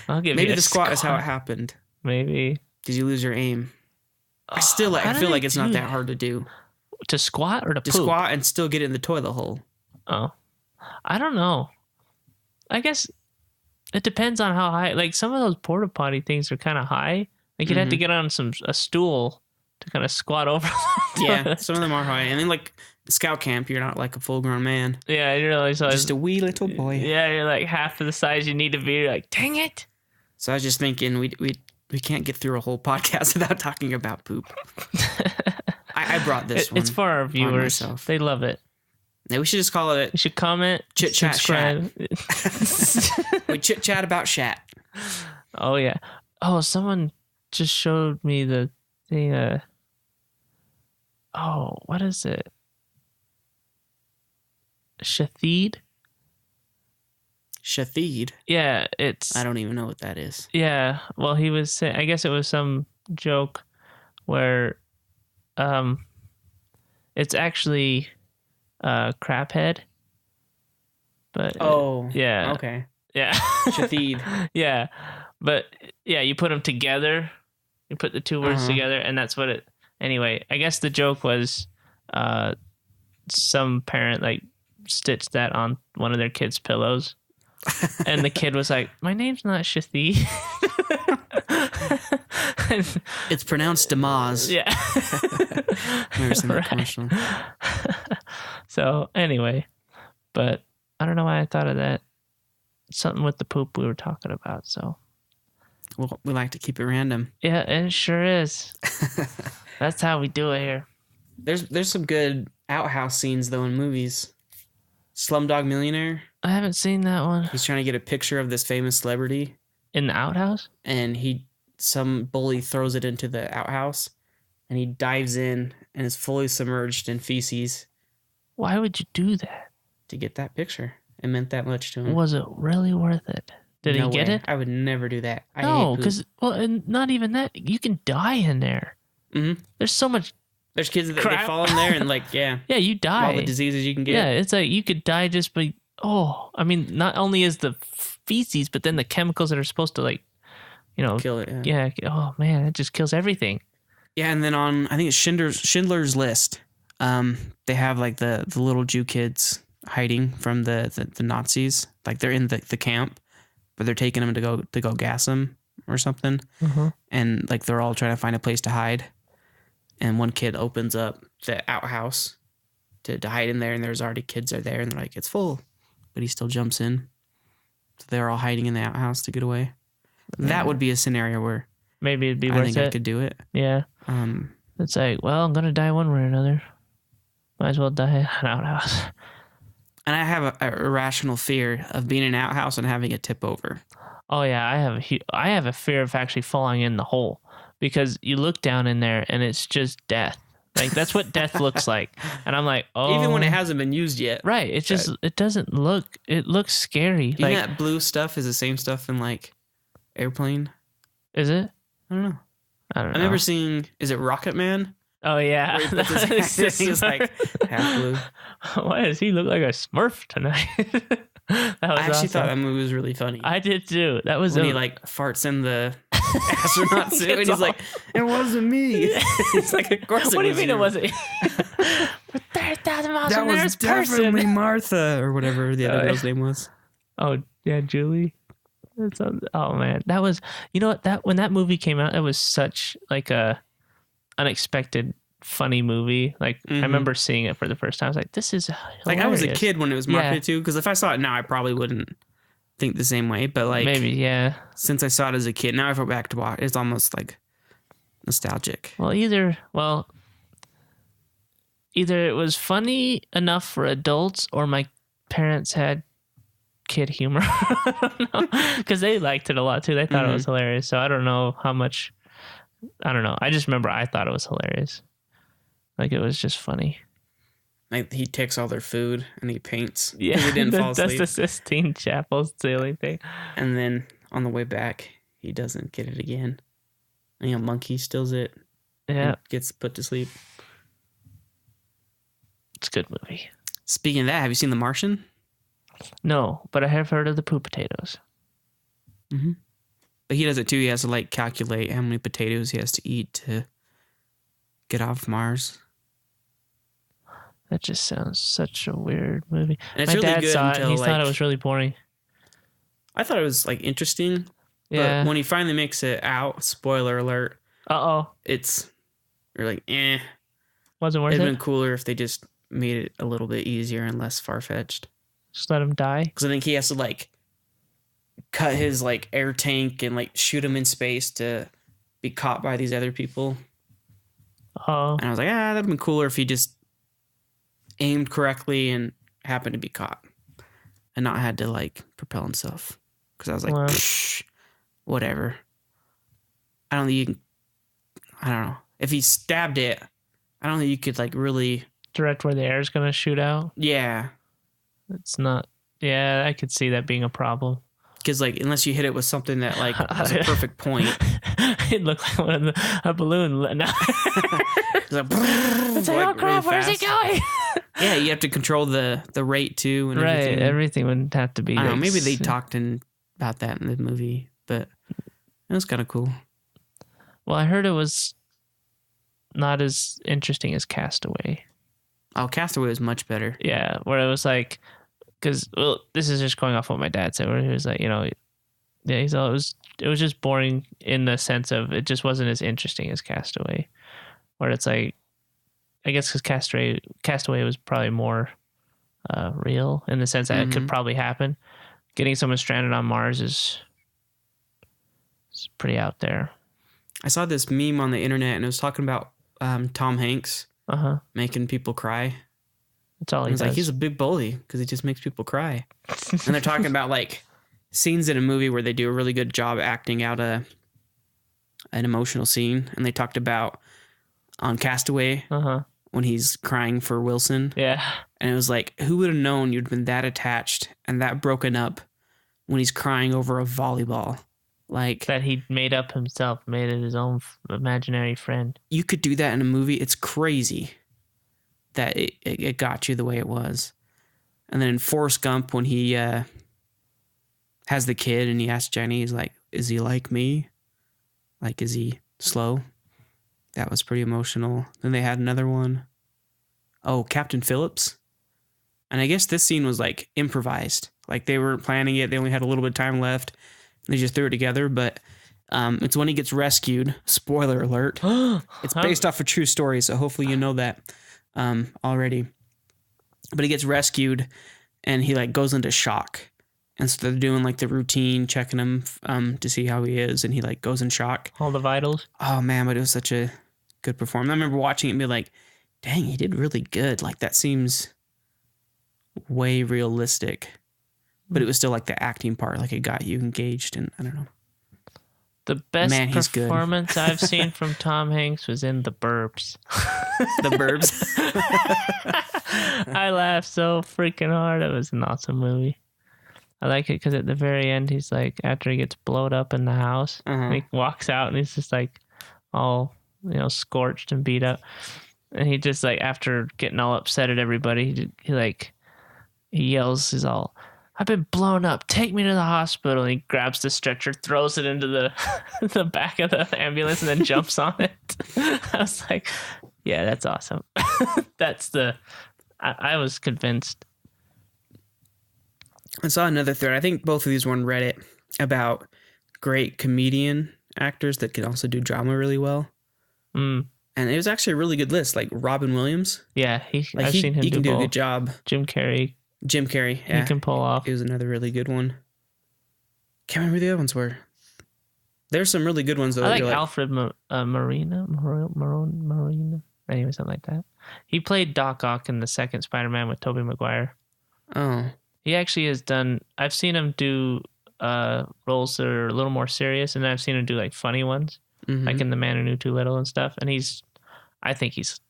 I'll give
Maybe
you a
the squat is how it happened.
Maybe.
Did you lose your aim? I feel like it's not that hard to do.
To squat or to poop?
Squat and still get it in the toilet hole.
Oh. I don't know. I guess it depends on how high. Like some of those porta potty things are kind of high. Like you'd have to get on a stool to kind of squat over.
Yeah, some of them are high. And then like scout camp, you're not like a full grown man.
Yeah, you're like
just a wee little boy.
Yeah, you're like half of the size you need to be. You're like, dang it.
So I was just thinking we can't get through a whole podcast without talking about poop. I brought this one.
It's for our viewers. They love it.
Yeah, we should just call it.
You should comment,
chit chat,
subscribe.
We chit chat about shat.
Oh yeah. Oh, someone just showed me the thing. Oh, what is it? Shathid?
Shathid?
Yeah, it's...
I don't even know what that is.
Yeah, well, he was saying... I guess it was some joke where it's actually crap head. But...
Oh.
Yeah.
Okay.
Yeah.
Shathid.
Yeah. But, yeah, you put them together. You put the two words together, and that's what it... Anyway, I guess the joke was some parent, like, stitched that on one of their kids' pillows. And the kid was like, my name's not Shathi.
It's pronounced Damaz.
Yeah.
Never seen that commercial.
So, anyway. But I don't know why I thought of that. Something with the poop we were talking about, so...
Well, we like to keep it random.
Yeah, it sure is. That's how we do it here.
There's some good outhouse scenes, though, in movies. Slumdog Millionaire.
I haven't seen that one.
He's trying to get a picture of this famous celebrity.
In the outhouse?
And some bully throws it into the outhouse. And he dives in and is fully submerged in feces.
Why would you do that?
To get that picture. It meant that much to him.
Was it really worth it? Did he get it?
I would never do that.
No, because, well, and not even that. You can die in there.
Mm-hmm.
There's so much.
There's kids that they fall in there and, like, yeah.
Yeah, you die.
All the diseases you can get.
Yeah, it's like you could die just by, I mean, not only is the feces, but then the chemicals that are supposed to, like,
kill it.
Yeah. Oh, man, it just kills everything.
Yeah, and then on, I think it's Schindler's List, they have, like, the little Jew kids hiding from the Nazis. Like, they're in the camp. But they're taking them to go gas them or something.
Mm-hmm.
And like they're all trying to find a place to hide. And one kid opens up the outhouse to hide in there, and there's already kids are there, and they're like, it's full. But he still jumps in. So they're all hiding in the outhouse to get away. Yeah. That would be a scenario where
maybe it'd be worth it.
I think I could do it.
Yeah. It's like, well, I'm gonna die one way or another. Might as well die in an outhouse.
And I have a irrational fear of being in an outhouse and having it tip over.
Oh yeah, I have a fear of actually falling in the hole because you look down in there and it's just death. Like that's what death looks like. And I'm like, oh,
even when it hasn't been used yet.
Right. It just it doesn't look. It looks scary.
Do you think that blue stuff is the same stuff in like Airplane?
Is it?
I don't know.
I've
never seen. Is it Rocket Man?
Oh yeah,
he's like half blue.
Why does he look like a Smurf tonight?
I actually thought that movie was really funny.
I did too. That was
when he like farts in the astronaut suit, and he's like, "It wasn't me." It's like, of course.
What do you mean it wasn't? 30,000 miles
that
an
was
hour's
definitely
person.
Martha or whatever the other girl's name was.
Oh yeah, Julie. Oh man, that was. You know what? When that movie came out, it was such like a unexpected funny movie. Like I remember seeing it for the first time. I was like, this is hilarious.
Like I was a kid when it was marketed too, because if I saw it now I probably wouldn't think the same way, but like
maybe
since I saw it as a kid, now I go back to watch, it's almost like nostalgic.
Well either it was funny enough for adults or my parents had kid humor because they liked it a lot too. They thought it was hilarious, so I don't know how much. I don't know. I just remember I thought it was hilarious. Like it was just funny.
Like he takes all their food and he paints.
Yeah,
he didn't fall asleep.
That's the Sistine Chapel ceiling thing.
And then on the way back, he doesn't get it again. And a monkey steals it.
Yeah,
and gets put to sleep.
It's a good movie.
Speaking of that, have you seen The Martian?
No, but I have heard of the poop potatoes.
But he does it too. He has to like calculate how many potatoes he has to eat to get off Mars.
That just sounds such a weird movie.
And it's
My
really
dad
good
saw it and
until,
he thought it
like-
was really boring.
I thought it was like interesting.
Yeah.
But when he finally makes it out, spoiler alert,
Uh-oh.
you're like, eh.
Wasn't worth
It'd
it?
been cooler if they just made it a little bit easier and less far fetched.
Just let him die?
Because I think he has to like cut his like air tank and like shoot him in space to be caught by these other people.
Oh.
And I was like, that'd been cooler if he just aimed correctly and happened to be caught and not had to like propel himself. Because I was like,
Wow.
Psh, whatever. I don't think you can. I don't know. If he stabbed it, I don't think you could like really.
Direct where the air is going to shoot out?
Yeah.
It's not. Yeah, I could see that being a problem.
Because like unless you hit it with something that like was a perfect point.
It looked like a balloon. No.
It's like,
It's like, oh crap,
really
where's it
fast.
going?
Yeah, you have to control the rate too and
Right,
everything.
everything would have to be.
I don't know.
like,
Maybe they talked about that in the movie, but it was kind of cool.
Well, I heard it was not as interesting as Castaway.
Oh, Castaway was much better.
Yeah, where it was like, because this is just going off what my dad said, where he was like, yeah, he's all, it was just boring in the sense of it just wasn't as interesting as Castaway, where it's like, I guess because Castaway was probably more real in the sense that it could probably happen. Getting someone stranded on Mars is pretty out there.
I saw this meme on the internet and it was talking about Tom Hanks making people cry.
That's all
And
he
it's
does.
like he's a big bully because he just makes people cry. And they're talking about like scenes in a movie where they do a really good job acting out an emotional scene. And they talked about on Castaway when he's crying for Wilson.
Yeah.
And it was like, who would have known you'd been that attached and that broken up when he's crying over a volleyball? Like
That he made up himself, made it his own imaginary friend.
you could do that in a movie. It's crazy that it got you the way it was. And then in Forrest Gump, when he has the kid and he asks Jenny, he's like, is he like me? Like, is he slow? That was pretty emotional. Then they had another one. Oh, Captain Phillips. And I guess this scene was like improvised. Like they weren't planning it. They only had a little bit of time left. They just threw it together. But it's when he gets rescued. Spoiler alert. It's based off a true story. So hopefully you know that already. But he gets rescued and he like goes into shock. And so they're doing like the routine, checking him to see how he is. And he like goes in shock.
All the vitals.
Oh man, but it was such a good performance. I remember watching it and be like, dang, he did really good. Like that seems way realistic. But it was still like the acting part, like it got you engaged, and I don't know.
The best
Man, he's good.
performance I've seen from Tom Hanks was in The Burbs.
The Burbs.
I laughed so freaking hard. It was an awesome movie. I like it because at the very end, he's like, after he gets blowed up in the house, and he walks out and he's just like all, scorched and beat up. And he just like, after getting all upset at everybody, he yells, he's all, I've been blown up. Take me to the hospital. And he grabs the stretcher, throws it into the back of the ambulance, and then jumps on it. I was like, yeah, that's awesome. I was convinced.
I saw another thread. I think both of these were on Reddit about great comedian actors that can also do drama really well.
Mm.
And it was actually a really good list. Like Robin Williams.
Yeah, I've seen him
he can do a
both.
good job.
Jim Carrey,
Jim Carrey. Yeah.
he can pull off.
It was another really good one. Can't remember who the other ones were. There's some really good ones though.
I like
You're
Alfred Marina, anyway, something like that. He played Doc Ock in the second Spider-Man with Tobey Maguire.
Oh,
He actually has done. I've seen him do roles that are a little more serious, and then I've seen him do like funny ones, like in The Man Who Knew Too Little and stuff. And I think he's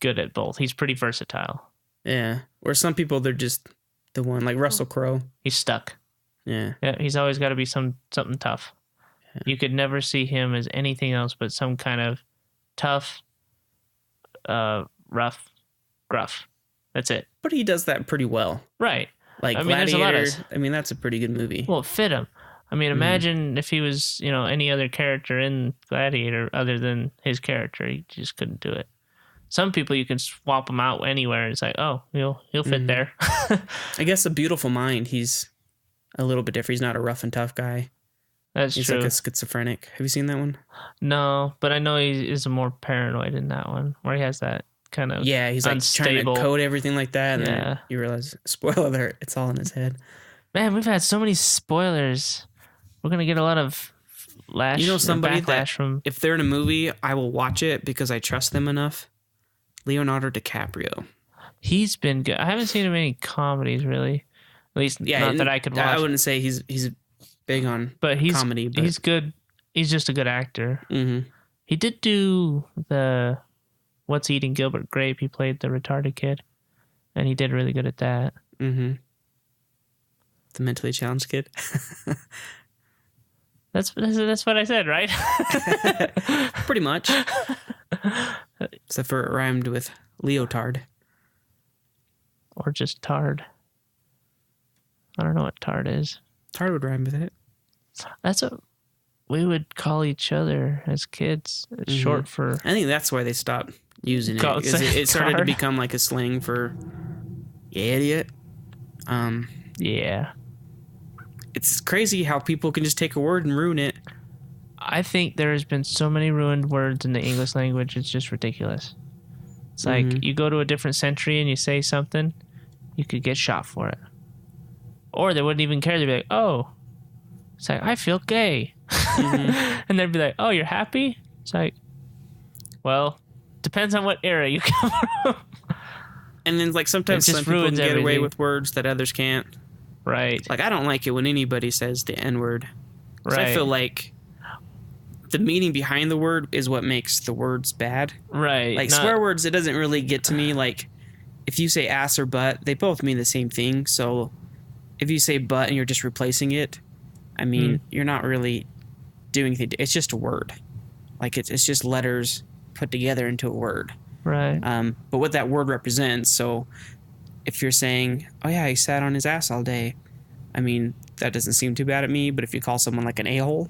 good at both. He's pretty versatile.
yeah. Or some people they're just the one like Russell Crowe.
He's stuck.
Yeah.
Yeah, he's always got to be something tough. Yeah. You could never see him as anything else but some kind of tough, rough, gruff. That's it.
But he does that pretty well.
Right.
Like
I mean, there's
Gladiator.
a lot of.
I mean, that's a pretty good movie.
Well, it fit him. I mean, imagine if he was, any other character in Gladiator other than his character. He just couldn't do it. Some people you can swap them out anywhere. It's like, oh, he'll fit there.
I guess A Beautiful Mind. He's a little bit different. He's not a rough and tough guy.
That's
He's
true.
like a schizophrenic. Have you seen that one?
No, but I know he is more paranoid in that one, where he has that kind of
Yeah, he's like
unstable.
trying to code everything like that, and
Yeah.
then you realize, spoiler alert, it's all in his head.
Man, we've had so many spoilers. We're gonna get a lot of
Somebody
backlash
that
from.
if they're in a movie, I will watch it because I trust them enough. Leonardo DiCaprio.
He's been good. I haven't seen him in any comedies really. At least not that I could watch.
I wouldn't say he's big on
but he's
comedy. But
he's good. He's just a good actor.
Mm-hmm.
He did do the What's Eating Gilbert Grape. He played the retarded kid, and he did really good at that.
Mm-hmm. The mentally challenged kid.
That's what I said, right?
Pretty much. Except for it rhymed with leotard.
Or just tard. I don't know what tard is.
Tard would rhyme with it.
That's what we would call each other as kids. It's short for.
I think that's why they stopped using it.
Call it
Because it started to
tard.
become like a slang for you idiot.
Yeah.
It's crazy how people can just take a word and ruin it.
I think there has been so many ruined words in the English language. It's just ridiculous. It's like you go to a different century and you say something, you could get shot for it. Or they wouldn't even care. They'd be like, oh, it's like, I feel gay. And they'd be like, oh, you're happy? It's like, well, depends on what era you come from.
And then like sometimes
It just
some people can
ruins
get away
everything.
with words that others can't.
Right.
Like I don't like it when anybody says the N-word. 'Cause
Right.
I feel like the meaning behind the word is what makes the words bad.
Right.
Like swear words, it doesn't really get to me. Like if you say ass or butt, they both mean the same thing. So if you say butt and you're just replacing it, I mean, you're not really doing anything. It's just a word. Like it's just letters put together into a word.
Right.
But what that word represents. So if you're saying, oh yeah, he sat on his ass all day, I mean, that doesn't seem too bad at me. But if you call someone like an a-hole,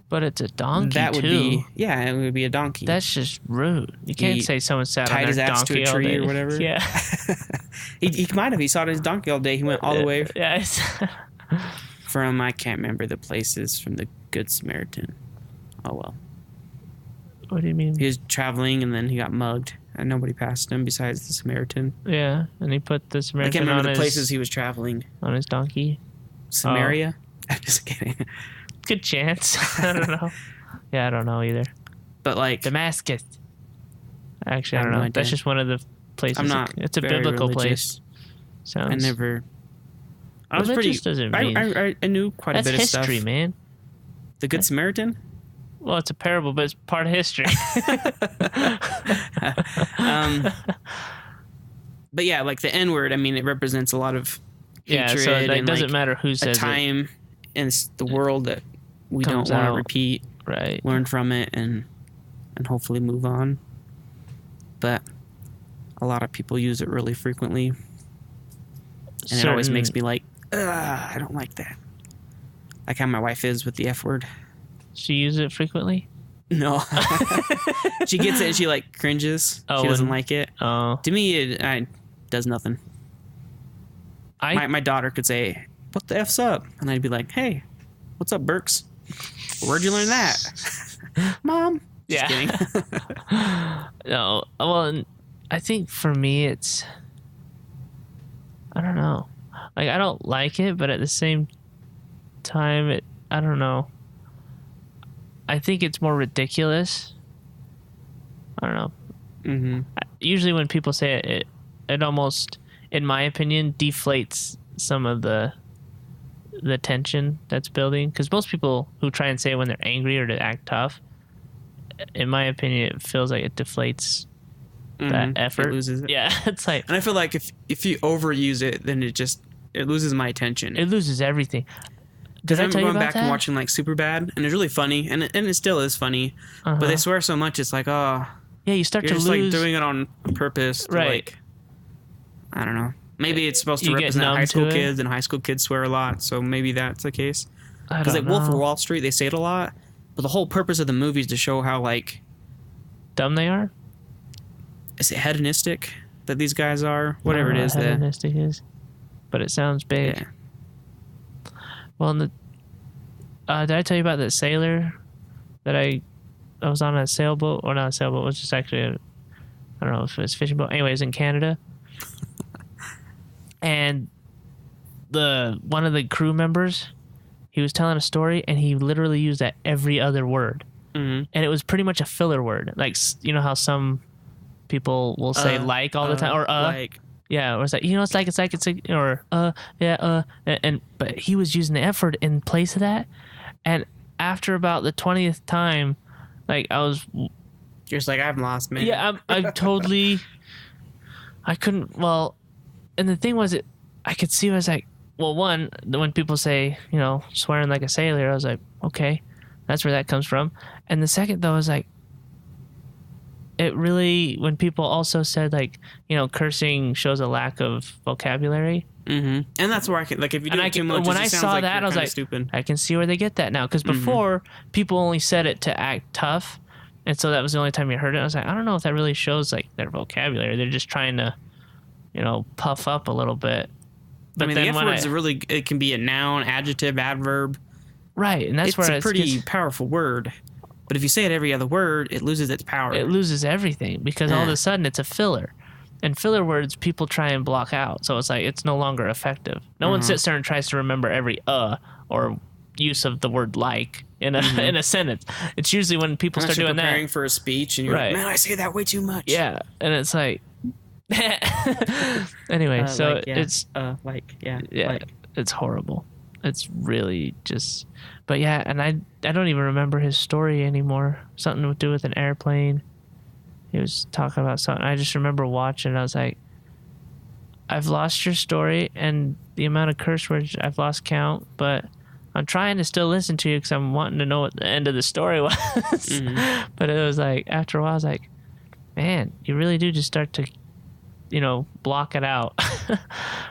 But it's a donkey,
that would
too.
be, yeah, it would be a donkey.
That's just rude. You can't
He
say someone sat on
tied
their
his ass to
donkey
a
all
tree
day.
or whatever.
Yeah.
he might have. He sat on his donkey all day. He went all the way
Yeah. It's
from, I can't remember the places, from the Good Samaritan. Oh, well.
What do you mean?
He was traveling and then he got mugged and nobody passed him besides the Samaritan.
Yeah, and he put the
I
Samaritan
can't remember
on
the places he was traveling.
on his donkey.
Samaria? I'm just kidding.
Good chance. I don't know. Yeah, I don't know either.
But like,
Damascus. Actually, I
I
don't
have
know.
no idea.
That's just one of the places.
I'm not.
It's a
very
biblical
religious.
place. Sounds.
I never. I was
Religious
pretty.
doesn't mean.
I knew quite
That's
a bit
history,
of stuff.
man.
The Good Samaritan.
Well, it's a parable, but it's part of history.
But yeah, like the N word. I mean, it represents a lot of
Yeah,
hatred
so it
and
doesn't
like,
matter who
a
says it.
time in the world that we don't
Comes
want to
out.
repeat.
Right.
Learn from it and hopefully move on. But a lot of people use it really frequently, and it always makes me like, ugh, I don't like that. Like how my wife is with the F word.
She uses it frequently?
No, she gets it and she like cringes.
Oh,
She doesn't
and-
like it.
Oh.
To me, it does nothing. My daughter could say, "What the F's up?" and I'd be like, "Hey, what's up, Burks? Where'd you learn that?" Mom. Just kidding.
No. Well, and I think for me, it's. I don't know. Like, I don't like it, but at the same time, I don't know. I think it's more ridiculous. I don't know.
Mm-hmm.
Usually when people say it, it almost, in my opinion, deflates some of the tension that's building. Because most people who try and say it when they're angry or to act tough, in my opinion, it feels like it deflates that effort.
It loses it.
Yeah, it's like
And I feel like if you overuse it, then it loses my attention.
it loses everything.
Because
Did I
I'm
tell you
going
about
back and
that?
watching like Superbad, and it's really funny, and it still is funny. But they swear so much, it's like, oh,
Yeah, you start
you're
to
just
lose.
like doing it on purpose. To,
Right.
Like, I don't know. Maybe it's supposed to
You get
represent
numb
high school
to it?
kids, and high school kids swear a lot, so maybe that's the case.
I
Because
don't
like Wolf of
know.
Wall Street, they say it a lot, but the whole purpose of the movie is to show how like
Dumb they are.
is it hedonistic that these guys are,
I
whatever
don't
it
know
is.
what
That
hedonistic is, but it sounds big.
yeah.
Well, did I tell you about that sailor that I was on a sailboat, or not a sailboat? It was just actually I don't know if it was a fishing boat. Anyway, it was in Canada, and one of the crew members, he was telling a story, and he literally used that every other word,
Mm-hmm.
and it was pretty much a filler word. Like, you know how some people will say like all the time, or
like
yeah, or it's like, it's like, or yeah, and but he was using the F word in place of that, and after about the 20th time, like I was,
you're just like I've lost, man.
yeah, I totally, I couldn't. Well, and the thing was, I could see. I was like, well, one, when people say, swearing like a sailor, I was like, okay, that's where that comes from. And the second though, I was like, it really, when people also said like, cursing shows a lack of vocabulary.
Mm-hmm. And that's where I can like if you do
And
it too much.
when
it
I
sounds
saw
like
that,
you're
I was
kinda
like,
stupid.
I can see where they get that now. Because before, people only said it to act tough. And so that was the only time you heard it. I was like, I don't know if that really shows like their vocabulary. They're just trying to, puff up a little bit. But
I mean,
then
the F
when
word is really, it can be a noun, adjective, adverb.
right, and that's
It's
where
a pretty powerful word. But if you say it every other word, it loses its power.
it loses everything because all of
Yeah.
a sudden it's a filler. And filler words people try and block out. So it's like it's no longer effective. No one sits there and tries to remember every or use of the word like in a in a sentence. It's usually when people
Unless
start
you're
doing
preparing
that.
for a speech and you're
Right.
like, man, I say that way too much.
Yeah, and it's like anyway, so
like, yeah.
it's yeah, it's horrible. It's really just, but yeah, and I don't even remember his story anymore. Something to do with an airplane. He was talking about something. I just remember watching. I was like, I've lost your story and the amount of curse words. I've lost count, but I'm trying to still listen to you because I'm wanting to know what the end of the story was. But it was like after a while, I was like, man, you really do just start to, block it out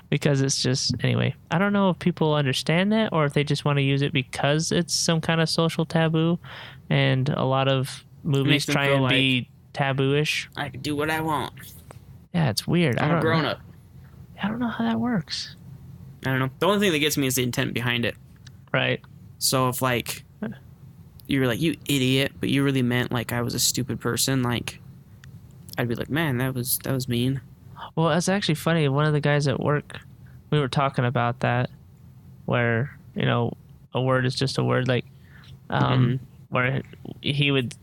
because it's just, anyway, I don't know if people understand that or if they just want to use it because it's some kind of social taboo, and a lot of movies
makes them
try
feel
and be taboo-ish.
I can do what I want.
Yeah, it's weird.
I'm a grown up.
I don't know how that works.
I don't know. The only thing that gets me is the intent behind it.
Right.
So if like you were like, you idiot, but you really meant like I was a stupid person, like I'd be like, man, that was mean.
Well, it's actually funny. One of the guys at work, we were talking about that, where a word is just a word, like, where he would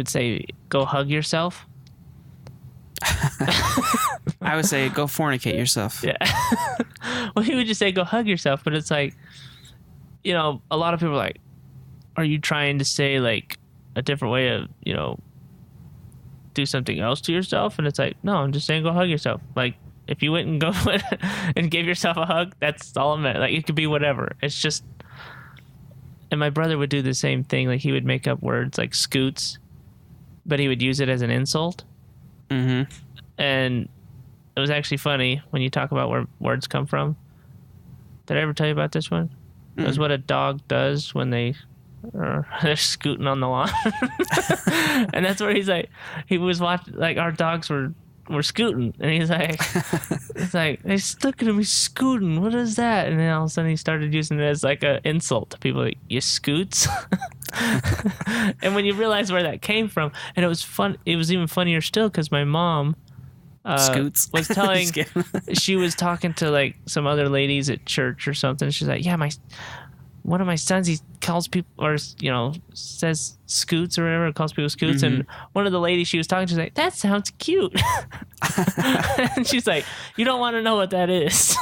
say, "Go hug yourself."
I would say, go fornicate yourself.
Yeah. Well, he would just say, "Go hug yourself," but it's like, a lot of people are like, "Are you trying to say like a different way of do something else to yourself?" And it's like, no, I'm just saying go hug yourself. Like if you went and go and gave yourself a hug, that's all I meant. Like it could be whatever. It's just, and my brother would do the same thing. Like he would make up words like scoots, but he would use it as an insult.
Mm-hmm.
And it was actually funny when you talk about where words come from. Did I ever tell you about this one? It was what a dog does when they're scooting on the lawn. And that's where he's like, he was watching, like our dogs were scooting, and he's like, it's like, they stuck at me scooting. What is that? And then all of a sudden he started using it as like an insult to people, like, you scoots. And when you realize where that came from, and it was fun, it was even funnier still because my mom
Scoots
was telling, she was talking to like some other ladies at church or something. She's like, yeah, one of my sons, he calls people, or says scoots or whatever, calls people scoots. And one of the ladies she was talking to, she's like, that sounds cute. And she's like, you don't want to know what that is.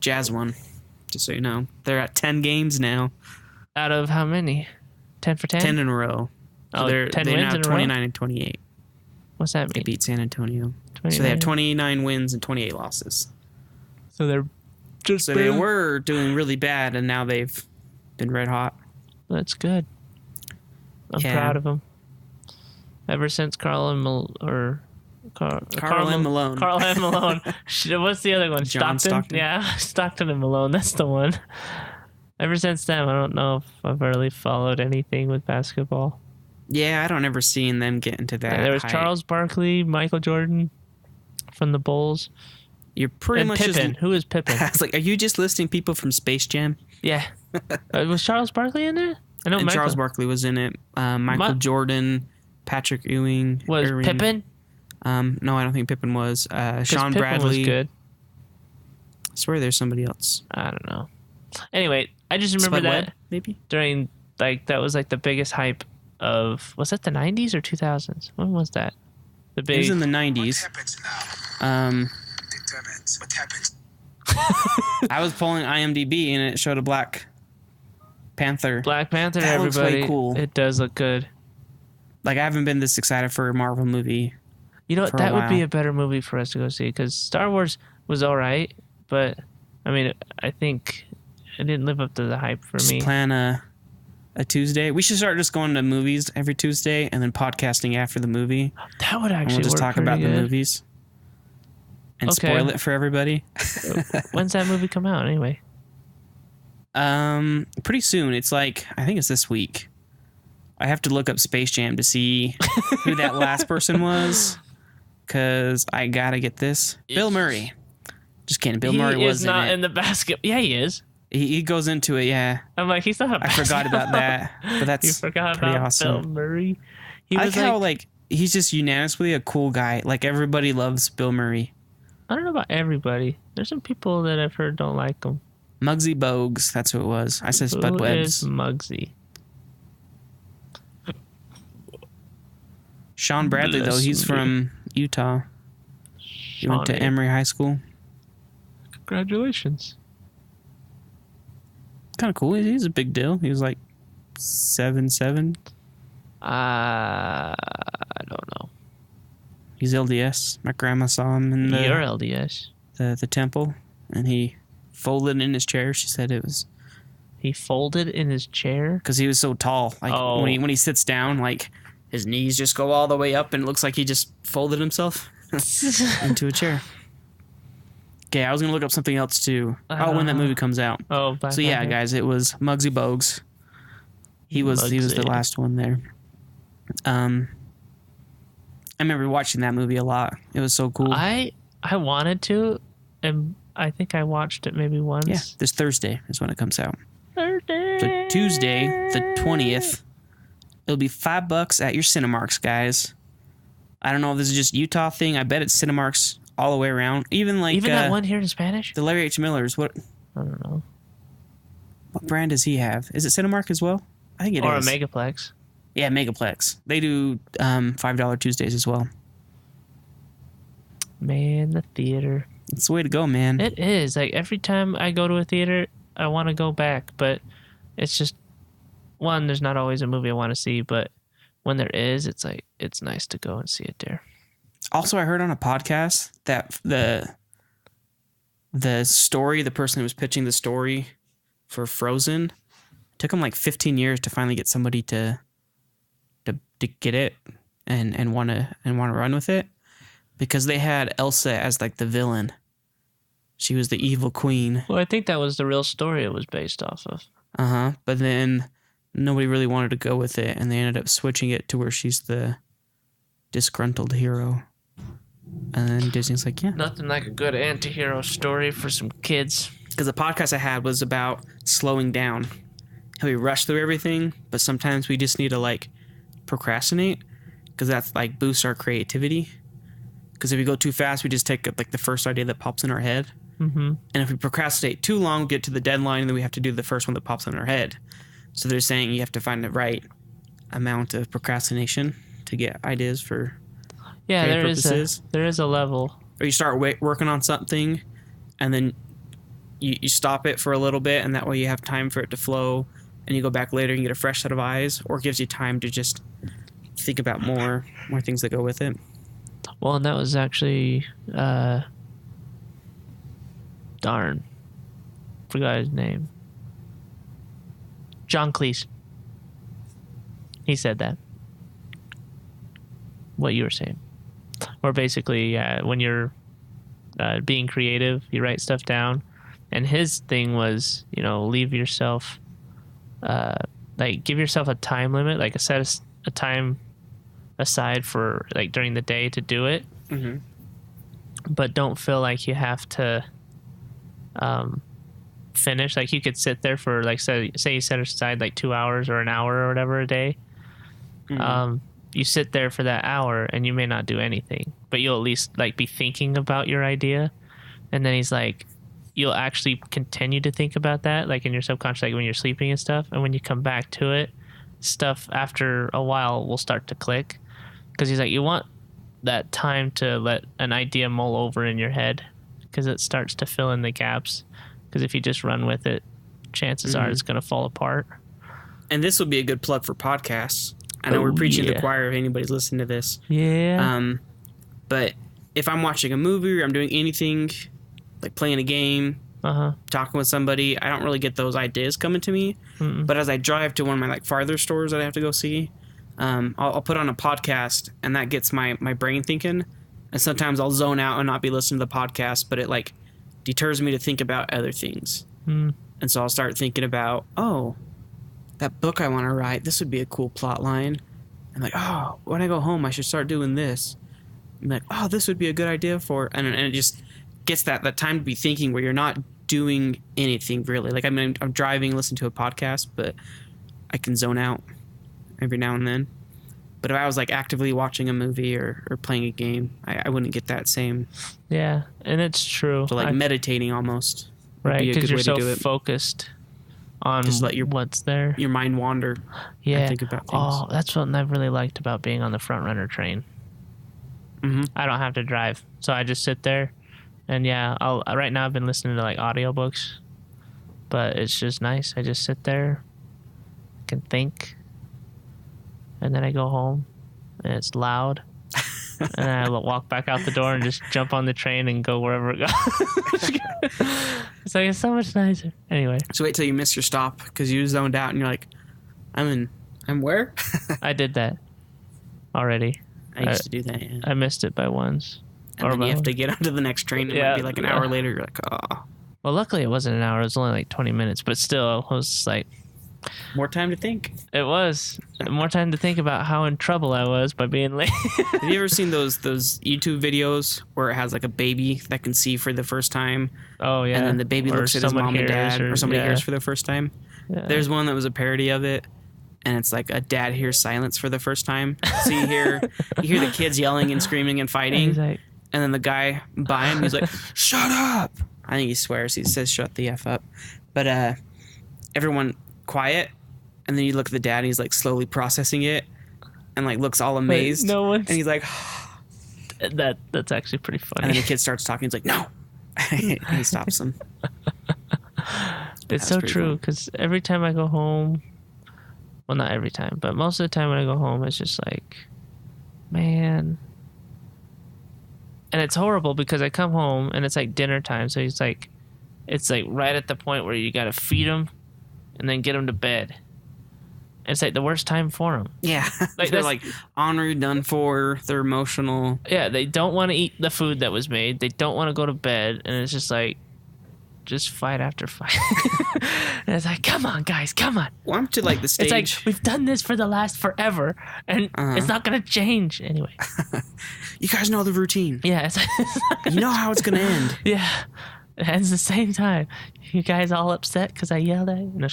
Jazz won, just so you know. They're at 10 games now.
Out of how many? 10 for 10?
10 in a row. So
Oh,
they're
10
now
wins in a row?
29 and 28.
What's that
They
mean?
beat San Antonio. So
29.
they have 29 wins and 28 losses.
So they're just
So they were doing really bad, and now they've been red hot.
That's good. I'm
Yeah.
proud of them. Ever since Carl and
Carl M. Malone.
Carl M. Malone. What's the other one?
John Stockton?
Yeah, Stockton and Malone. That's the one. Ever since then, I don't know if I've really followed anything with basketball.
Yeah, I don't ever seen them get into that.
There was
hype.
Charles Barkley, Michael Jordan from the Bulls,
You're pretty
and
much
Pippen.
just.
Who is Pippen?
I was like, are you just listing people from Space Jam?
Yeah. Was Charles Barkley in there? I know
And
Michael.
Charles Barkley was in it. Michael Jordan, Patrick Ewing.
Was
Irving.
Pippen?
No, I don't think Pippen was.
'Cause
Sean
Pippen
Bradley.
was good.
I swear there's somebody else.
I don't know. Anyway, I just remember
Spud
that
Webb, maybe?
during that was like the biggest hype of, was that the 90s or 2000s? When was that? The
It
big
was in the 90s.
What happens?
I was pulling IMDb and it showed a Black Panther.
Black Panther.
That looks way
Everybody,
cool.
It does look good.
Like, I haven't been this excited for a Marvel movie.
You know,
For a
that would be
while.
a better movie for us to go see, because Star Wars was all right, but I mean, I think it didn't live up to the hype for
Just
me.
plan a Tuesday. We should start just going to movies every Tuesday and then podcasting after the movie.
That would
And
actually
we'll just
work
talk
pretty
about
good.
the movies and
Okay.
spoil it for everybody.
When's that movie come out anyway?
Pretty soon. It's like, I think it's this week. I have to look up Space Jam to see who that last person was, because I gotta get this. Bill Murray. Just kidding. Bill Murray
He
was
is not
in
in
it.
the basket. Yeah, he is.
He goes into it. Yeah,
I'm like, he's not a
I forgot about that, but
You
that's
forgot
pretty
about
awesome.
Bill Murray. He
I
was
like how like he's just unanimously a cool guy. Like, everybody loves Bill Murray.
I don't know about everybody. There's some people that I've heard don't like him.
Muggsy Bogues, that's who it was. I said Spud
Who is
Webbs.
Muggsy?
Sean Bradley, though,
Bless
he's
me.
from Utah. He went to
Shawnee.
Emory High School.
Congratulations.
Kind of cool. He's a big deal. He was like 7'7".
I don't know.
He's LDS. My grandma saw him in
You're
the
LDS.
the temple, and he folded in his chair. She said it was
He folded in his chair.
because he was so tall. Like,
Oh.
when he sits down, like, his knees just go all the way up, and it looks like he just folded himself into a chair. Okay, I was gonna look up something else too. When that movie comes out.
Oh, Black
So yeah,
Panther.
guys, it was Muggsy Bogues. He was the
Muggsy.
last one there. I remember watching that movie a lot. It was so cool.
I wanted to, and I think I watched it maybe once.
Yeah, this Thursday is when it comes out.
Thursday.
So Tuesday, the 20th, it'll be $5 at your Cinemarks, guys. I don't know if this is just Utah thing. I bet it's Cinemarks all the way around. Even like
Even that one here in Spanish?
the Larry H. Miller's. What
I don't know.
brand does he have? Is it Cinemark as well? I think it is.
Or a Megaplex.
Yeah, Megaplex. They do $5 Tuesdays as well.
Man, the theater.
It's the way to go, man.
It is. Like, every time I go to a theater, I want to go back, but it's just, one, there's not always a movie I want to see, but when there is, it's like, it's nice to go and see it there.
Also, I heard on a podcast that the story, the person who was pitching the story for Frozen, took them like 15 years to finally get somebody to get it and want to run with it, because they had Elsa as like the villain. She was the evil queen.
Well, I think that was the real story it was based off of.
But then nobody really wanted to go with it, and they ended up switching it to where she's the disgruntled hero. And then Disney's like, yeah.
Nothing like a good anti-hero story for some kids.
Because the podcast I had was about slowing down. How we rush through everything, but sometimes we just need to like procrastinate, because that's like boosts our creativity. Because if we go too fast, we just take like the first idea that pops in our head.
Mm-hmm.
And if we procrastinate too long, we get to the deadline, and then we have to do the first one that pops in our head. So they're saying you have to find the right amount of procrastination to get ideas for.
Yeah,
creative purposes.
there is a level.
Or you start working on something, and then you stop it for a little bit, and that way you have time for it to flow, and you go back later and get a fresh set of eyes, or it gives you time to just think about more things that go with it.
Well, and that was actually, darn, forgot his name. John Cleese. He said that. What you were saying. Or basically, when you're being creative, you write stuff down. And his thing was, leave yourself, give yourself a time limit, like set a time aside for like during the day to do it.
Mm-hmm.
But don't feel like you have to finish. Like you could sit there for like say you set aside like 2 hours or an hour or whatever a day.
Mm-hmm.
You sit there for that hour and you may not do anything, but you'll at least like be thinking about your idea. And then he's like, you'll actually continue to think about that, like in your subconscious, like when you're sleeping and stuff. And when you come back to it, stuff after a while will start to click. Because he's like, you want that time to let an idea mull over in your head, because it starts to fill in the gaps. Because if you just run with it, chances are it's going to fall apart.
And this would be a good plug for podcasts. I know we're preaching to the choir if anybody's listening to this.
Yeah.
But if I'm watching a movie or I'm doing anything, like playing a game, talking with somebody, I don't really get those ideas coming to me. Mm-mm. But as I drive to one of my like farther stores that I have to go see, I'll put on a podcast, and that gets my brain thinking. And sometimes I'll zone out and not be listening to the podcast, but it like deters me to think about other things.
Mm.
And so I'll start thinking about, that book I want to write, this would be a cool plot line. I'm like, when I go home, I should start doing this. I'm like, this would be a good idea for, and it just gets that time to be thinking where you're not doing anything really. Like, I mean, I'm driving, listening to a podcast, but I can zone out every now and then. But if I was like actively watching a movie or playing a game, I wouldn't get that same.
Yeah, and it's true.
So like meditating almost.
Right, because you're so focused on just let what's there.
Your mind wander.
Yeah.
And think about things.
Oh, that's what I've really liked about being on the front runner train.
Mm-hmm.
I don't have to drive, so I just sit there, and right now I've been listening to like audiobooks, but it's just nice. I just sit there, can think, and then I go home, and it's loud. And then I walk back out the door and just jump on the train and go wherever it goes. It's like, it's so much nicer. Anyway.
So wait till you miss your stop, because you zoned out and you're like, I'm where?
I did that already.
I used to do that, yeah.
I missed it by once.
And then you have to get onto the next train. It might be like an hour later. You're like,
Well, luckily it wasn't an hour. It was only like 20 minutes. But still, it was like...
more time to think.
It was. More time to think about how in trouble I was by being late.
Have you ever seen those YouTube videos where it has like a baby that can see for the first time?
Oh, yeah.
And then the baby looks at his mom and dad, or somebody hears for the first time? Yeah. There's one that was a parody of it, and it's like a dad hears silence for the first time. So you hear the kids yelling and screaming and fighting, and then the guy by him, he's like, shut up! I think he swears. He says, shut the F up. But everyone... quiet, and then you look at the dad and he's like slowly processing it and like looks all amazed.
Wait, no one's...
And he's like
that's actually pretty funny.
And then the kid starts talking. He's like, no. And he stops him.
It's so true, because every time I go home, well, not every time, but most of the time when I go home, it's just like, man. And it's horrible because I come home and it's like dinner time, so it's like right at the point where you gotta feed him and then get them to bed. It's like the worst time for them.
Yeah. Like they're like ornery, done for. They're emotional.
Yeah, they don't want to eat the food that was made. They don't want to go to bed. And it's just like, just fight after fight. And it's like, come on, guys, come on.
Well, I'm to like the stage.
It's like, we've done this for the last forever. And it's not going to change. Anyway.
You guys know the routine.
Yeah.
You know how it's going to end.
Yeah. It ends the same time. You guys all upset because I yelled at you? No,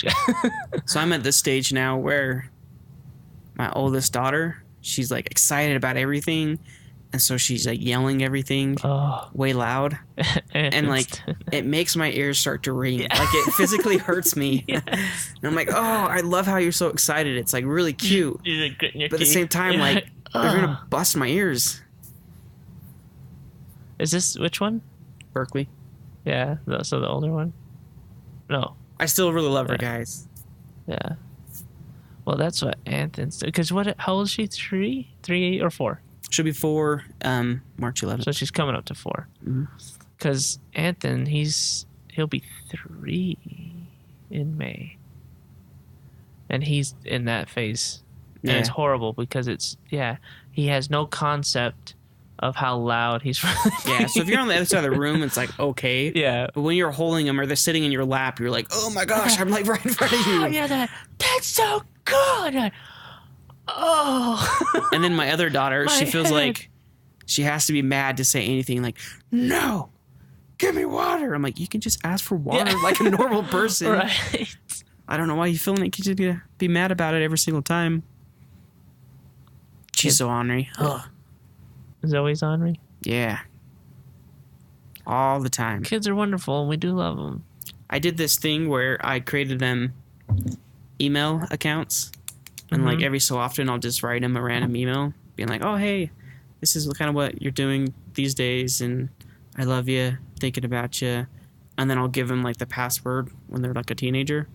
so I'm at this stage now where my oldest daughter, she's like excited about everything. And so she's like yelling everything way loud. And like it makes my ears start to ring. Yeah. Like it physically hurts me. Yes. And I'm like, I love how you're so excited. It's like really cute. But at the same time, like they're going to bust my ears.
Is this which one?
Berkeley.
Yeah, so the older one? No.
I still really love her, guys.
Yeah. Well, that's what Anthony's... Because how old is she? 3 or 4?
She'll be 4 March 11th.
So she's coming up to 4. Because Anthony, he'll be 3 in May. And he's in that phase. And it's horrible because he has no concept of how loud he's really
Yeah, so if you're on the other side of the room, it's like, okay.
Yeah.
But when you're holding them or they're sitting in your lap, you're like, oh my gosh, I'm like right in front of you.
Oh, yeah, that's so good. Oh.
And then my other daughter, she feels
head.
like she has to be mad to say anything like, no, give me water. I'm like, you can just ask for water like a normal person.
Right.
I don't know why you feeling like you should be mad about it every single time. She's so ornery. Ugh.
Zoe's ornery.
Yeah. All the time.
Kids are wonderful, and we do love them.
I did this thing where I created them email accounts. And like every so often, I'll just write them a random email being like, oh, hey, this is kind of what you're doing these days. And I love you, thinking about you. And then I'll give them like the password when they're like a teenager.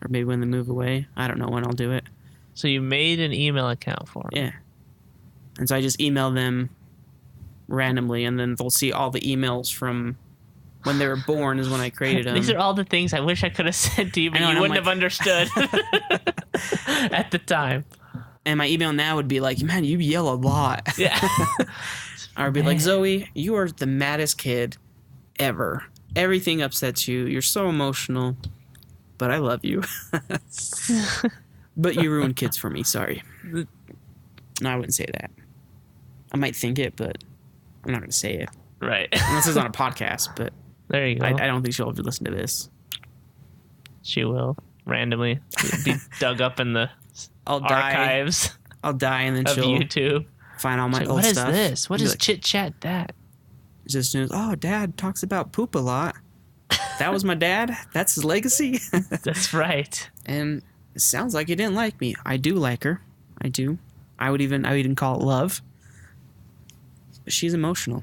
Or maybe when they move away. I don't know when I'll do it.
So you made an email account for them.
Yeah. And so I just email them randomly, and then they'll see all the emails from when they were born is when I created them.
These are all the things I wish I could have said to you, but
I know,
you
and I'm
wouldn't have understood at the time.
And my email now would be like, man, you yell a lot.
Yeah.
I would be like, Zoe, you are the maddest kid ever. Everything upsets you. You're so emotional, but I love you. But you ruined kids for me. Sorry. No, I wouldn't say that. I might think it, but I'm not going to say it.
Right.
Unless it's on a podcast, but
There you go.
I don't think she'll ever listen to this.
She will randomly be dug up in the
I'll die.
archives
I'll die, and then
of
she'll
YouTube.
find all my
Like,
old
what is
stuff.
this? What
Be
is
like,
chit chat that?
just news. Oh, Dad talks about poop a lot. That was my dad. That's his legacy.
That's right.
And it sounds like he didn't like me. I do like her. I do. I would even call it love. But she's emotional.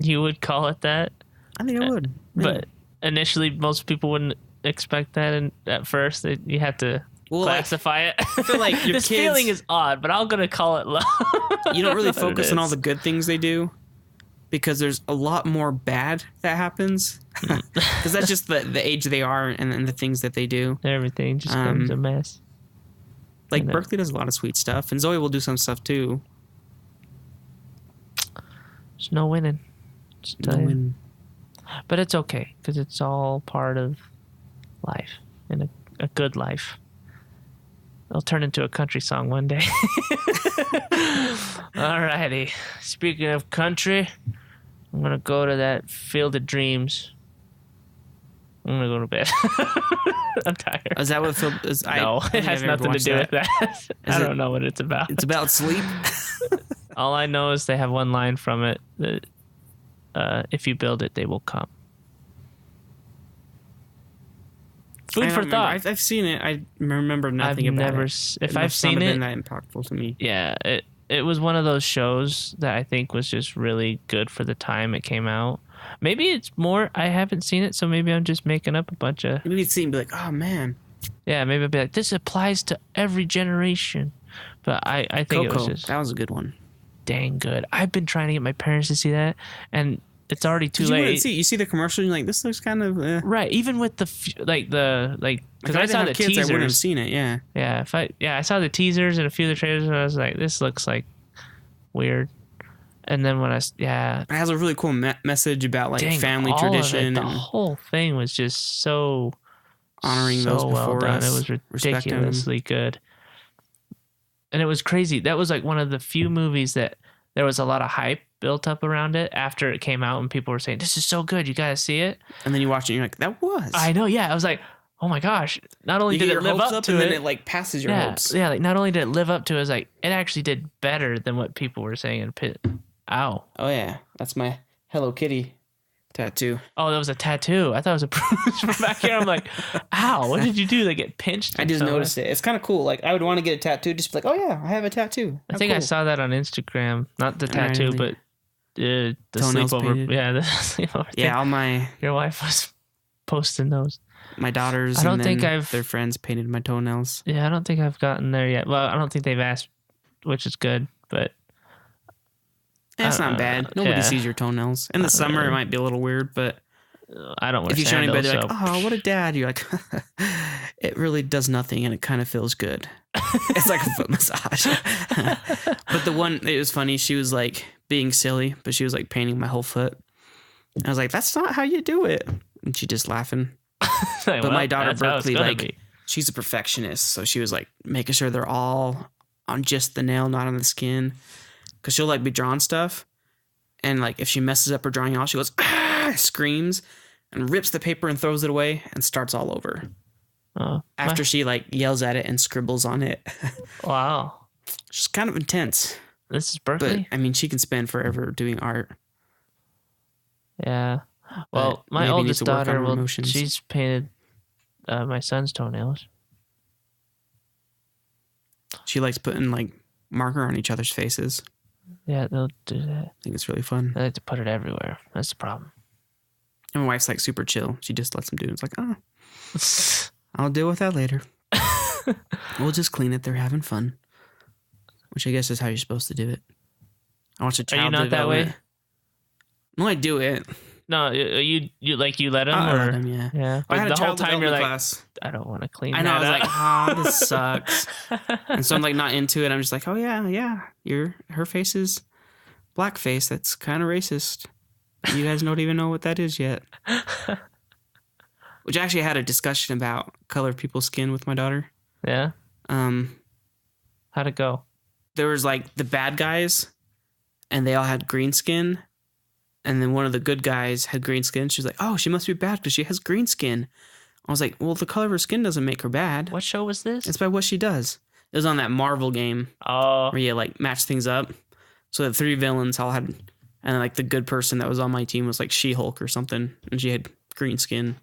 You would call it that,
I think I would.
but initially most people wouldn't expect that. And at first, you have to classify it.
I feel like your
this
kids,
feeling is odd, but I'm gonna call it love.
you don't really
That's what it
focus on all
is.
the good things they do, because there's a lot more bad that happens. Because that's just the age they are and the things that they do.
Everything just becomes a mess.
Like
I know.
Berkeley does a lot of sweet stuff, and Zoe will do some stuff too.
There's no winning. Just tell you.
When-
But it's okay because it's all part of life and a good life. It'll turn into a country song one day. Alrighty. Speaking of country, I'm gonna go to that Field of Dreams. I'm gonna go to bed. I'm tired.
Is that what Phil is?
No, it has nothing to do with that. I don't know what it's about.
It's about sleep.
All I know is they have one line from it that if you build it, they will come. Food
I don't
for
remember.
thought.
I've seen it. I remember nothing
I've
about
never,
it.
if
It
I've
must not
seen
have
it,
been that impactful to me.
yeah, it was one of those shows that I think was just really good for the time it came out. Maybe it's more, I haven't seen it, so maybe I'm just making up a bunch of,
Maybe you'd see and be like, oh man,
yeah, maybe I'd be like, this applies to every generation. But I think it was
Coco.
just
That was a good one.
dang good. I've been trying to get my parents to see that, and it's already too
You wouldn't
late.
see the commercial, and you're like, this looks kind of.
Right, even with the because
If
I
didn't
saw
have
the
kids, I wouldn't have
teasers.
seen it. Yeah.
Yeah, I saw the teasers and a few of the trailers, and I was like, this looks like weird. And then when
It has a really cool message about like
dang,
family
all of it,
tradition
the
and
whole thing was just so
honoring
so
those
well
before
done.
us.
It was
Respect 'em.
ridiculously good, and it was crazy. That was like one of the few movies that there was a lot of hype built up around it after it came out, and people were saying, "This is so good, you gotta see it."
And then you watch it, and you're like, that was.
I know, yeah. I was like, "Oh my gosh!" Not only
you
did
get
it
your
live
hopes
up
up,
to
and
it,
then it like passes your
yeah,
hopes.
yeah. Like not only did it live up to it, it was like it actually did better than what people were saying. And ow!
Oh yeah, that's my Hello Kitty tattoo.
Oh, that was a tattoo. I thought it was a bruise from back here. I'm like, ow! What did you do? They get pinched?
I just
somewhere?
noticed it. It's kind of cool. Like I would want to get a tattoo, just be like, oh yeah, I have a tattoo.
I
How
think I
cool.
saw that on Instagram. Not the
Or
tattoo,
anything.
but the
Toenails
sleepover.
painted.
Yeah, the sleepover. thing.
Yeah, all my
Your wife was posting those.
daughters.
I don't
and
think
then
I've-
their friends painted my toenails.
Yeah, I don't think I've gotten there yet. Well, I don't think they've asked, which is good. But
That's not bad. Nobody
yeah.
sees your toenails. In the summer, it might be a little weird, but
I don't wear
if you show
sandals.
anybody, they're
So
like, oh, what a dad. You're like, it really does nothing, and it kind of feels good. It's like a foot massage. But the one, it was funny. She was like being silly, but she was like painting my whole foot. And I was like, that's not how you do it. And she just laughing.
Like,
But my daughter
that's how it's
Berkeley,
gonna
like,
be.
she's a perfectionist. So she was like making sure they're all on just the nail, not on the skin. Cause she'll like be drawing stuff. And like if she messes up her drawing all, she goes, ah, screams and rips the paper and throws it away and starts all over.
Oh,
After she like yells at it and scribbles on it.
wow.
She's kind of intense.
This is
But
Berkeley?
I mean, she can spend forever doing art.
Yeah. Well,
But
my
maybe
oldest
needs to work on
daughter,
her
well,
emotions.
she's painted my son's toenails.
She likes putting like marker on each other's faces.
Yeah, they'll do that.
I think it's really fun.
They like to put it everywhere. That's the problem.
And my wife's like super chill. She just lets them do it. It's like, oh, I'll deal with that later. We'll just clean it. They're having fun. Which I guess is how you're supposed to do it. I watch a
Are
child
you not that way?
development. No, I do it.
No, you like you let them
I
or
let them, yeah.
yeah.
I had
Like
a
the whole
child
time you're
development
like,
class.
I don't want to clean.
I know. I was
that
like,
up.
oh, this sucks. And so I'm like not into it. I'm just like, oh yeah. Her face is blackface. That's kind of racist. You guys don't even know what that is yet. Which I actually had a discussion about color people's skin with my daughter.
Yeah. How'd it go?
There was like the bad guys, and they all had green skin. And then one of the good guys had green skin. She was like, oh, she must be bad because she has green skin. I was like, well, the color of her skin doesn't make her bad.
What show was this?
It's by what she does. It was on that Marvel game
Oh,
where you like match things up. So the three villains all had, and like the good person that was on my team was like She-Hulk or something, and she had green skin.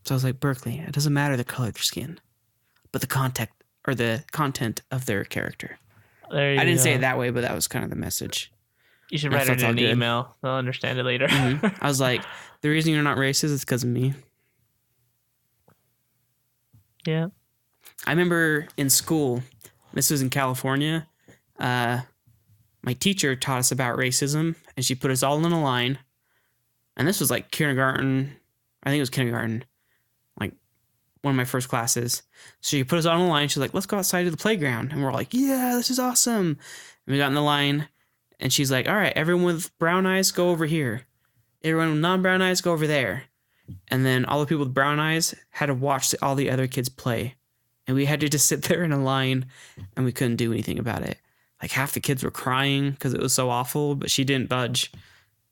So I was like, Berkeley, it doesn't matter the color of their skin, but the content of their character.
there you
I didn't say
go.
it that way, but that was kind of the message.
You should
I
write her
felt all
an
good.
email. They'll understand it later.
I was like, the reason you're not racist is because of me.
Yeah.
I remember in school, this was in California, my teacher taught us about racism, and she put us all in a line. And this was like kindergarten. I think it was kindergarten, like one of my first classes. So she put us all in a line. She's like, let's go outside to the playground. And we're like, yeah, this is awesome. And we got in the line, and she's like, all right, everyone with brown eyes, go over here. Everyone with non-brown eyes, go over there. And then all the people with brown eyes had to watch all the other kids play. And we had to just sit there in a line, and we couldn't do anything about it. Like half the kids were crying because it was so awful, but she didn't budge.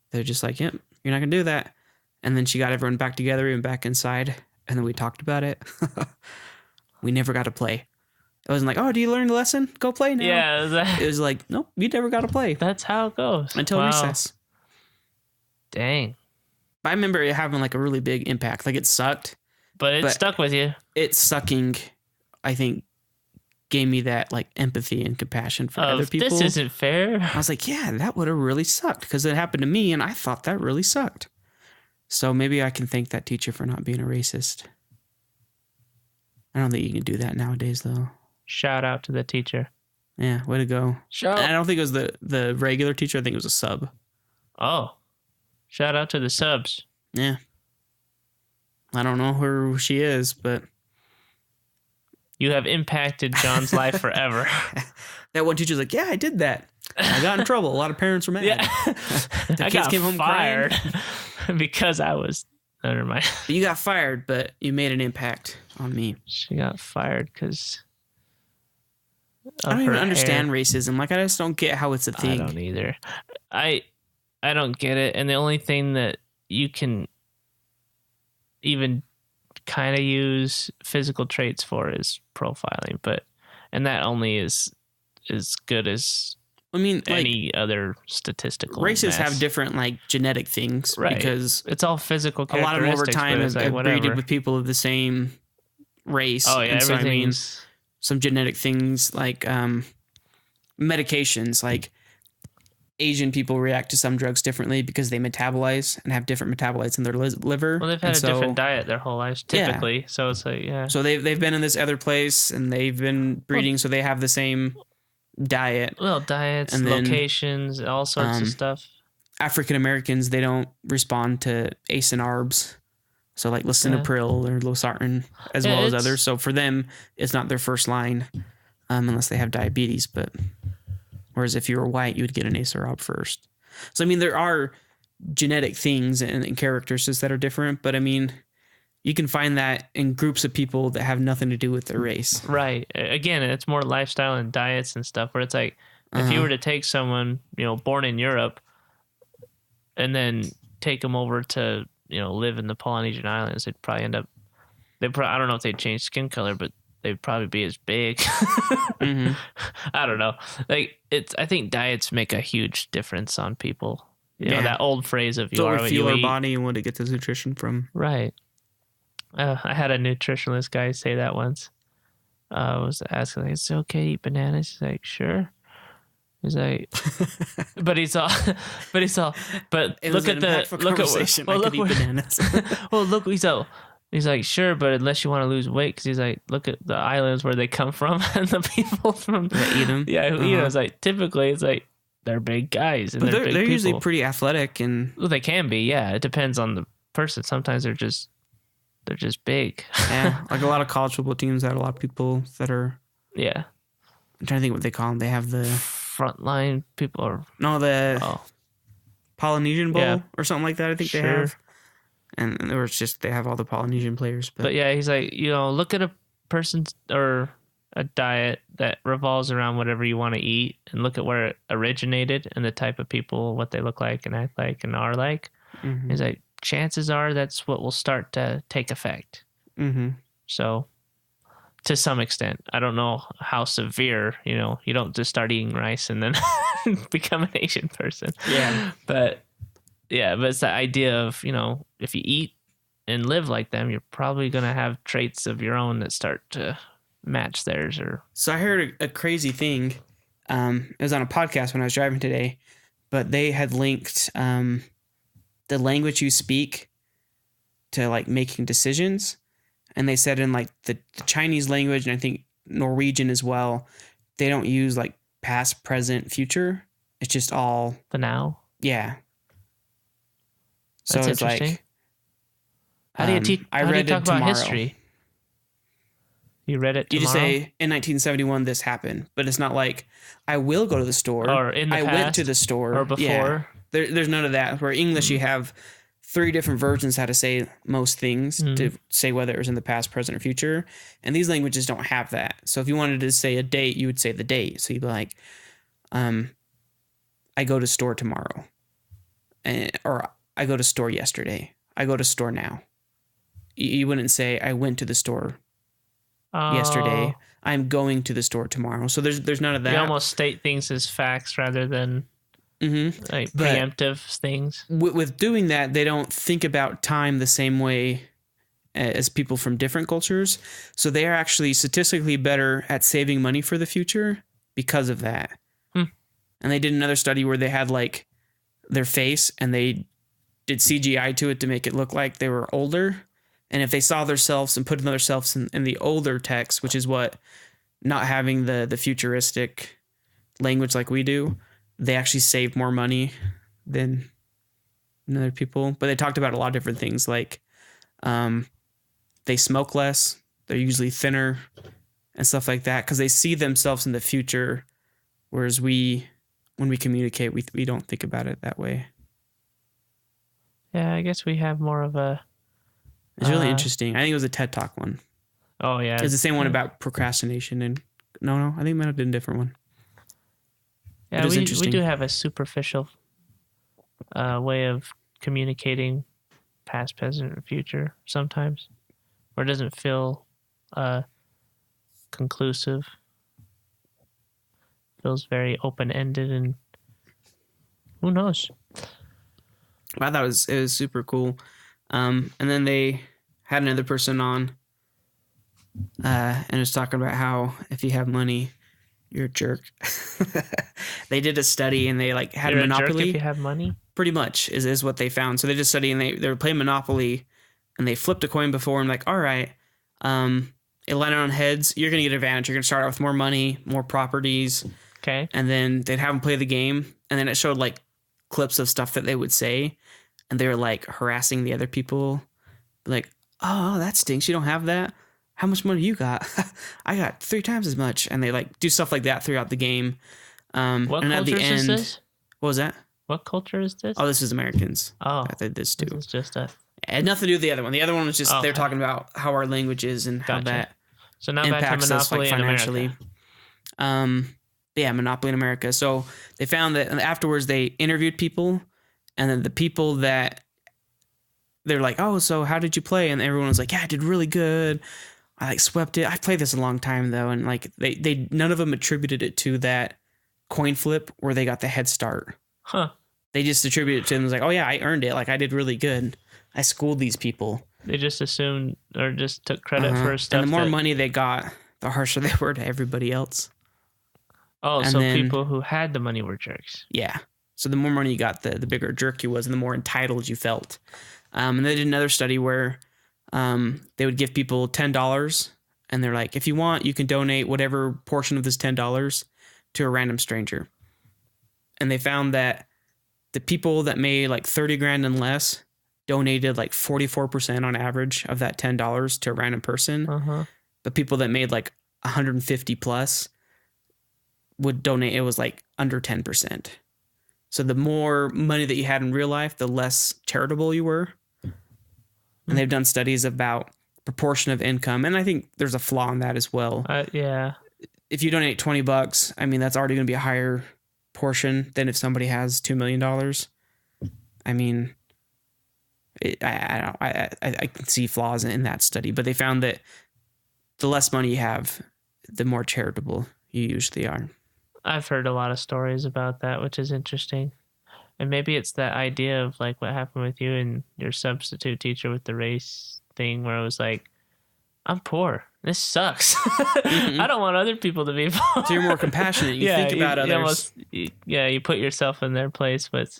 They're just like, yep, you're not going to do that. And then she got everyone back together and back inside, and then we talked about it. We never got to play. It wasn't like, oh, do you learn the lesson? Go play now.
Yeah.
It was like, nope, you never got to play
That's how it goes.
until
Wow.
recess.
Dang.
I remember it having like a really big impact. Like it sucked.
But it
But-
stuck with you.
It sucking, I think, gave me that like empathy and compassion for other people.
This isn't fair.
I was like, yeah, that would have really sucked because it happened to me and I thought that really sucked. So maybe I can thank that teacher for not being a racist. I don't think you can do that nowadays though.
Shout out to the teacher.
Yeah, way to go.
Shout.
And I don't think it was the regular teacher. I think it was a sub.
Oh. Shout out to the subs.
Yeah. I don't know who she is, but
You have impacted John's life forever.
that one teacher's like, yeah, I did that. I got in trouble. A lot of parents were mad.
Yeah.
The
I
kids
got
came home
fired because I was. Never mind.
You got fired, but you made an impact on me.
She got fired because.
I don't even understand racism. Like, I just don't get how it's a
I
thing.
don't either. I don't get it. And the only thing that you can even kind of use physical traits for is profiling, and that only is as good as
I mean, like,
any other statistical
races
mess.
have different, like, genetic things.
Right.
Because
It's all physical
a lot of them over
characteristics,
time
but
have
it's like,
breeded
whatever.
with people of the same race.
Oh yeah,
And so, I mean,
everything's
some genetic things like medications, like Asian people react to some drugs differently because they metabolize and have different metabolites in their liver.
well, they've had
And
a different diet their whole lives
Yeah.
typically, so it's like
So they've been in this other place and they've been breeding, so they have the same diet.
well, diets,
And then,
locations, all sorts of stuff.
African Americans, they don't respond to ACE and ARBs. So like lisinopril or losartan, as
Yeah,
well as
it's-
others. So for them, it's not their first line unless they have diabetes. But Whereas if you were white, you would get an Aesir first. So, I mean, there are genetic things and characteristics that are different, but I mean, you can find that in groups of people that have nothing to do with their race.
Right. Again, it's more lifestyle and diets and stuff where it's like, if you were to take someone, born in Europe and then take them over to, live in the Polynesian Islands, they'd probably end up, I don't know if they'd change skin color, but they'd probably be as big.
Mm-hmm.
I don't know. I think diets make a huge difference on people. You know, that old phrase of you
so
are
we
what
feel
you
our
eat.
body and what it gets its nutrition from.
Right. I had a nutritionalist guy say that once. I was asking, like, is it okay to eat bananas? He's like, sure. He's like, but look at
conversation. I could eat bananas.
well, look, he's like, sure, but unless you want to lose weight, because he's like, look at the islands where they come from and the people from
that eat them.
Yeah, who eat them. It's like, typically, it's like, they're big guys. And
But
they're
they're
big
usually
people.
pretty athletic and
Well, they can be, yeah. It depends on the person. Sometimes they're just big.
yeah, like a lot of college football teams had a lot of people that are.
Yeah.
I'm trying to think what they call them. They have the
Frontline people are.
the Polynesian Bowl
Yeah.
or something like that. I think they
Sure.
have, and or it's just they have all the Polynesian players.
But yeah, he's like, look at a person's or a diet that revolves around whatever you want to eat and look at where it originated and the type of people, what they look like and act like and are like.
Mhm.
He's like, chances are that's what will start to take effect.
Mm-hmm.
So to some extent, I don't know how severe, you don't just start eating rice and then become an Asian person.
Yeah.
But it's the idea of, if you eat and live like them, you're probably going to have traits of your own that start to match theirs. Or
So I heard a crazy thing. It was on a podcast when I was driving today, but they had linked the language you speak to like making decisions. And they said in like the Chinese language, and I think Norwegian as well, they don't use like past, present, future. It's just all,
the now.
yeah. So
That's
it's
interesting.
like,
How do you teach?
I
How do you
read
talk
it
about
tomorrow.
history? You read it
You
tomorrow?
just say in 1971 this happened, but it's not like I will go to the store
Or in the
I went
past,
to the store
or before.
Yeah. There's none of that. Where English, you have 3 different versions how to say most things to say whether it was in the past, present, or future. And these languages don't have that. So if you wanted to say a date, you would say the date. So you'd be like, I go to store tomorrow, or I go to store yesterday. I go to store now. You wouldn't say I went to the store yesterday. I'm going to the store tomorrow. So there's none of that.
You almost state things as facts rather than like
But-
preemptive things.
With doing that, they don't think about time the same way as people from different cultures. So they are actually statistically better at saving money for the future because of that. And they did another study where they had like their face and they did CGI to it to make it look like they were older. And if they saw themselves and put themselves in the older text, which is what not having the futuristic language like we do, they actually saved more money than other people. But they talked about a lot of different things, like they smoke less, they're usually thinner and stuff like that, because they see themselves in the future, whereas when we communicate, we don't think about it that way.
Yeah, I guess we have more of a.
It's really interesting. I think it was a TED Talk one.
Oh yeah,
It's the same one about procrastination, and no, I think it might have been a different one.
Yeah,
It is
we
interesting.
do have a superficial way of communicating past, present, or future sometimes, or it doesn't feel conclusive. Feels very open ended, and who knows?
I thought it was super cool. And then they had another person on and was talking about how if you have money, you're a jerk. They did a study and they like had
You're
a
a jerk
Monopoly.
if you have money.
Pretty much is what they found. So they did a study and they were playing Monopoly and they flipped a coin before and like, all right, it landed on heads. You're going to get advantage. You're going to start out with more money, more properties.
Okay.
And then they'd have them play the game. And then it showed like clips of stuff that they would say. And they were like harassing the other people. Like, oh, that stinks. You don't have that. How much money you got? I got 3 times as much. And they like do stuff like that throughout the game.
What
and at
culture
the
is
end,
this?
what was that?
What culture is this?
Oh, this is Americans.
Oh,
I did this too.
this is just a...
It had nothing to do with the other one. The other one was just they're
Okay.
talking about how our language is and how
Gotcha.
that
So now back to
impacts us like
Monopoly in
financially.
America.
Yeah, Monopoly in America. So they found that afterwards they interviewed people, and then the people that they're like, oh, so how did you play? And everyone was like, yeah, I did really good. I like swept it. I played this a long time though, and like they none of them attributed it to that coin flip where they got the head start.
Huh.
They just attributed it to them as like, oh yeah, I earned it. Like I did really good. I schooled these people.
They just assumed or just took credit
Uh-huh.
for stuff.
And the more
that,
money they got, the harsher they were to everybody else.
Oh,
and
so
then-
people who had the money were jerks.
Yeah. So the more money you got, the bigger jerk you was, and the more entitled you felt. And they did another study where they would give people $10, and they're like, if you want, you can donate whatever portion of this $10 to a random stranger. And they found that the people that made like 30 grand and less donated like 44% on average of that $10 to a random person.
Uh-huh.
But people that made like 150 plus would donate, it was like under 10%. So the more money that you had in real life, the less charitable you were. And they've done studies about proportion of income. And I think there's a flaw in that as well.
Yeah.
If you donate $20, I mean, that's already going to be a higher portion than if somebody has $2 million. I mean, I can see flaws in that study, but they found that the less money you have, the more charitable you usually are.
I've heard a lot of stories about that, which is interesting. And maybe it's that idea of like what happened with you and your substitute teacher with the race thing where it was like, I'm poor. This sucks. I don't want other people to be poor.
So you're more compassionate. You think about others.
You put yourself in their place, but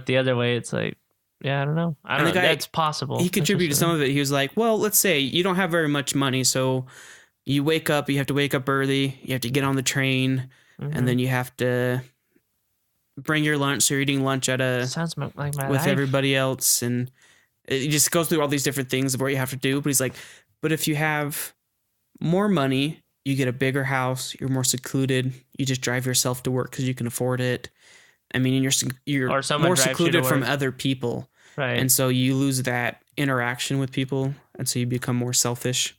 the other way, it's like, yeah, I don't know. I don't know. That's possible.
He contributed some of it. He was like, well, let's say you don't have very much money. So you wake up, you have to wake up early. You have to get on the train. And then you have to bring your lunch. So you're eating lunch at
sounds like my
with
life.
everybody else. And it just goes through all these different things of what you have to do. But he's like, but if you have more money, you get a bigger house. You're more secluded. You just drive yourself to work because you can afford it. I mean, and you're
Or someone
more
drives you to
secluded from
work.
other people.
Right.
And so you lose that interaction with people. And so you become more selfish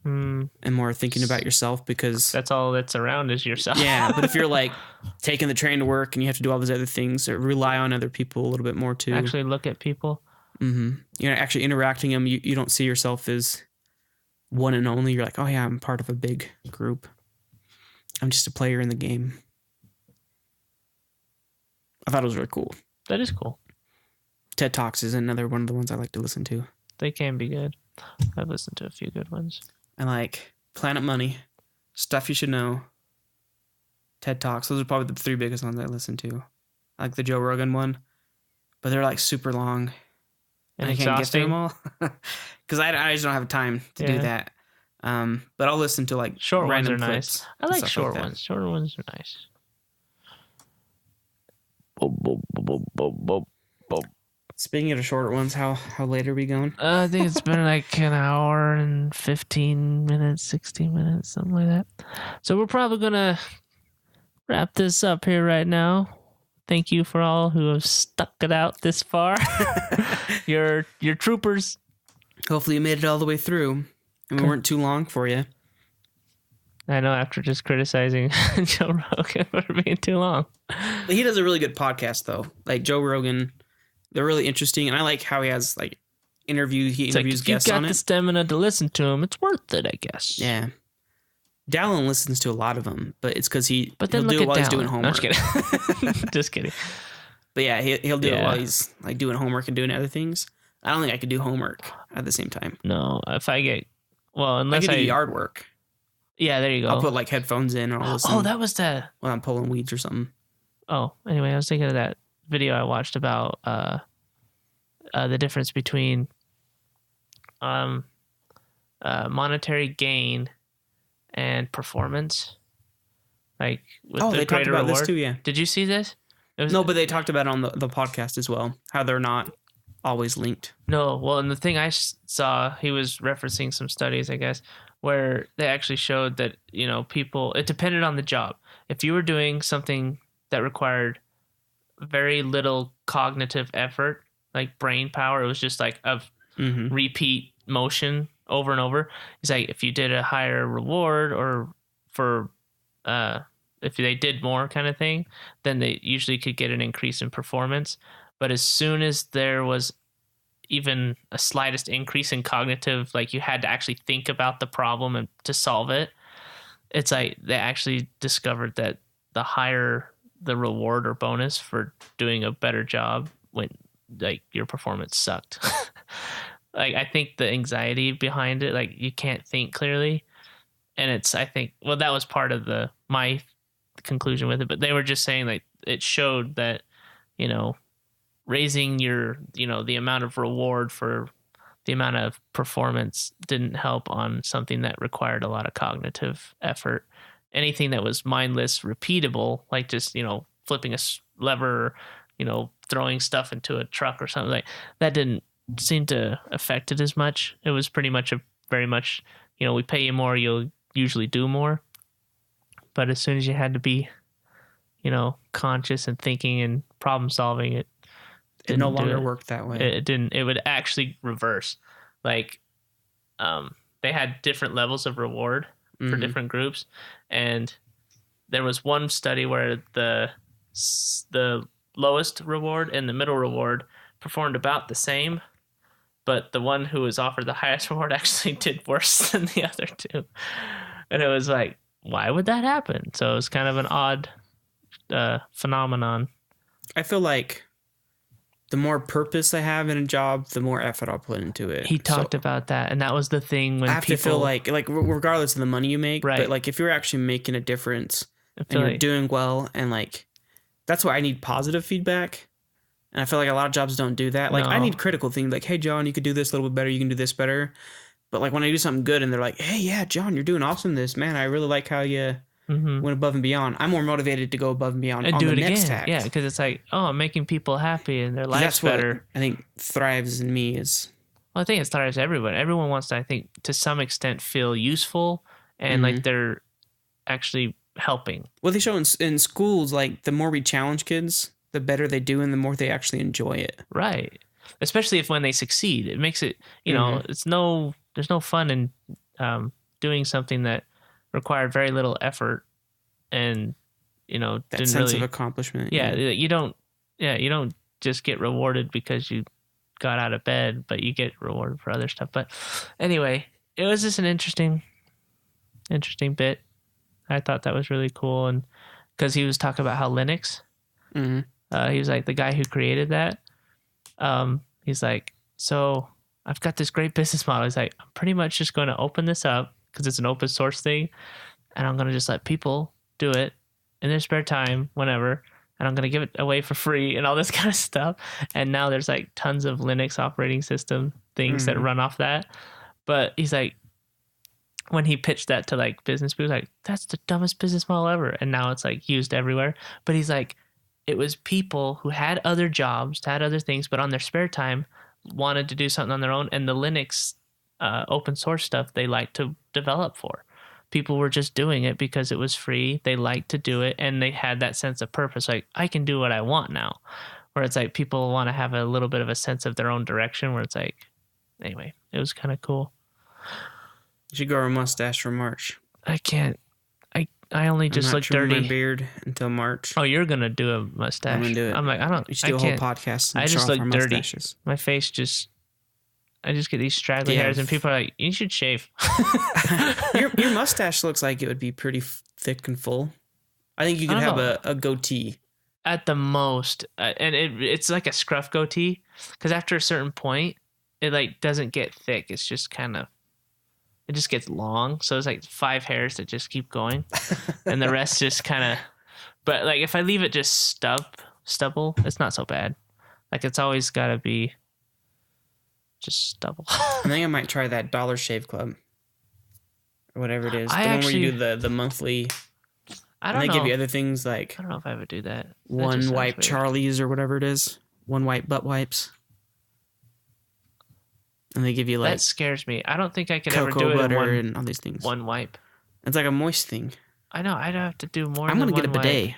and more thinking about yourself because
that's all that's around is yourself.
yeah. But if you're like taking the train to work and you have to do all these other things or rely on other people a little bit more too.
Actually look at people.
You're actually interacting them. You don't see yourself as one and only. You're like, oh yeah, I'm part of a big group. I'm just a player in the game. I thought it was really cool.
That is cool.
TED Talks is another one of the ones I like to listen to.
They can be good. I've listened to a few good ones.
And like Planet Money, Stuff You Should Know, TED Talks. Those are probably the three biggest ones I listen to. I like the Joe Rogan one, but they're like super long.
And
I can't get through
exhausting.
them all because I just don't have time to do that. But I'll listen to like
Short ones
random
are
clips
nice. I
and
like
stuff
short
that.
ones. Short ones are nice.
Speaking of shorter ones, how late are we going?
I think it's been like an hour and 15 minutes, 16 minutes, something like that. So we're probably going to wrap this up here right now. Thank you for all who have stuck it out this far. You're troopers.
Hopefully you made it all the way through and we weren't too long for you.
I know after just criticizing Joe Rogan for being too long.
He does a really good podcast though. Like Joe Rogan, they're really interesting, and I like how he has like he
It's like,
interviews
if you've
guests
got
on
the
it.
stamina to listen to him, it's worth it, I guess.
Yeah. Dallin listens to a lot of them, but it's because
But then
he'll
look
do it
at
while he's doing
Dallin.
homework.
No, just kidding. Just kidding.
But yeah, he'll do it
Yeah.
while he's like doing homework and doing other things. I don't think I could do homework at the same time.
No, if I get... Well,
I
unless
could do yard work.
Yeah, there you go.
I'll put like headphones in and I'll listen
Oh, that was the...
when I'm pulling weeds or something.
Oh, anyway, I was thinking of that video I watched about the difference between monetary gain and performance. Like, with
Oh,
the
they talked
greater
about
reward.
this too, yeah.
Did you see this? It was,
No, but they talked about it on the podcast as well, how they're not always linked.
No, well, and the thing I saw, he was referencing some studies, I guess, where they actually showed that, people, it depended on the job. if you were doing something that required very little cognitive effort, like brain power, it was just like a repeat motion over and over. It's like if you did a higher reward or for if they did more kind of thing, then they usually could get an increase in performance. But as soon as there was even a slightest increase in cognitive, like you had to actually think about the problem and to solve it, it's like they actually discovered that the higher the reward or bonus for doing a better job, when like your performance sucked. Like I think the anxiety behind it, like you can't think clearly, and it's, I think, well, that was part of my conclusion with it, but they were just saying like it showed that, you know, raising your, you know, the amount of reward for the amount of performance didn't help on something that required a lot of cognitive effort. Anything that was mindless, repeatable, like just, you know, flipping a lever, or, you know, throwing stuff into a truck or something, like that didn't seem to affect it as much. It was pretty much very much, you know, we pay you more, you'll usually do more. But as soon as you had to be, you know, conscious and thinking and problem solving, it
no longer worked that way.
It didn't. It would actually reverse. Like, they had different levels of reward for different groups, and there was one study where the lowest reward and the middle reward performed about the same, but the one who was offered the highest reward actually did worse than the other two. And it was like, why would that happen? So it was kind of an odd phenomenon.
I feel like the more purpose I have in a job, the more effort I'll put into it.
He talked about that, and that was the thing when
I have to feel like regardless of the money you make,
right?
But like if you're actually making a difference and you're doing well, and like that's why I need positive feedback. And I feel like a lot of jobs don't do that. Like I need critical things, like, hey John, you could do this a little bit better, you can do this better. But like when I do something good and they're like, hey, yeah, John, you're doing awesome this, man. I really like how you went above and beyond. I'm more motivated to go above and beyond
and
on
do
the
it
next
again.
task.
Yeah, because it's like, oh, I'm making people happy and their life's better.
I think thrives in me is.
Well, I think it thrives everyone. Everyone wants to, I think, to some extent feel useful and like they're actually helping.
Well, they show in schools, like the more we challenge kids, the better they do and the more they actually enjoy it.
Right. Especially if when they succeed, it makes it, you know, there's no fun in doing something that required very little effort and, you know,
that
didn't
sense
really,
of accomplishment.
Yeah, you don't just get rewarded because you got out of bed, but you get rewarded for other stuff. But anyway, it was just an interesting bit. I thought that was really cool, and because he was talking about how Linux, he was like the guy who created that. He's like, so I've got this great business model. He's like, I'm pretty much just going to open this up because it's an open source thing, and I'm going to just let people do it in their spare time whenever, and I'm going to give it away for free and all this kind of stuff. And now there's like tons of Linux operating system things that run off that. But he's like, when he pitched that to like business people, like, that's the dumbest business model ever. And now it's like used everywhere. But he's like, it was people who had other jobs, had other things, but on their spare time wanted to do something on their own. And the Linux open source stuff they like to develop for. People were just doing it because it was free. They liked to do it, and they had that sense of purpose. Like, I can do what I want now. Where it's like people want to have a little bit of a sense of their own direction, where it's like, anyway, it was kind of cool.
You should grow a mustache for March.
I can't. I only just look dirty.
My beard until March.
Oh, you're gonna do a mustache?
I'm gonna do it.
I'm like, I don't.
You should do a whole podcast.
I just look dirty.
Mustaches.
My face just. I just get these straggly hairs, and people are like, "You should shave."
your mustache looks like it would be pretty thick and full. I think you could have a goatee.
At the most, and it's like a scruff goatee, because after a certain point, it like doesn't get thick. It's just kind of. It just gets long, so it's like 5 hairs that just keep going, and the rest just kind of. But like if I leave it just stubble, it's not so bad. Like it's always got to be. Just stubble.
I think I might try that Dollar Shave Club, or whatever it is. The one where you do the monthly.
I don't know.
And they give you other things like.
I don't know if I would do that.
One wipe Charlie's or whatever it is. One wipe butt wipes. And they give you like
that scares me. I don't think I could
cocoa
ever do it
butter
in
and all these things.
One wipe.
It's like a moist thing.
I know. I'd have to do more.
I'm
than
gonna get a
one
bidet.
wipe.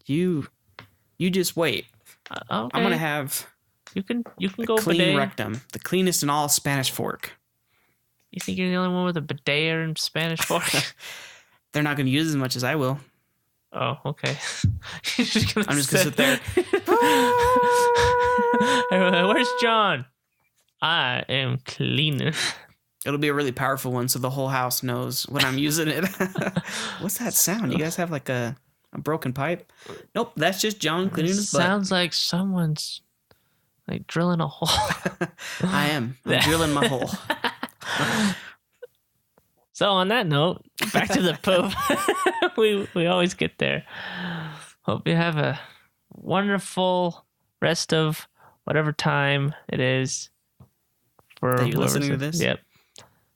You just wait.
Okay.
I'm gonna have
You can
a
go
clean
bidet.
rectum, the cleanest in all Spanish fork.
You think you're the only one with a bidet or in Spanish fork?
They're not gonna use as much as I will.
Oh, okay. I'm just
gonna sit there.
Where's John? I am cleaning.
It'll be a really powerful one, so the whole house knows when I'm using it. What's that sound? You guys have like a broken pipe? Nope, that's just John cleaning his butt.
Sounds like someone's like drilling a hole.
I am. I'm drilling my hole.
So on that note, back to the poop. we always get there. Hope you have a wonderful rest of whatever time it is for
Are you listening to
whoever's-
this?
Yep.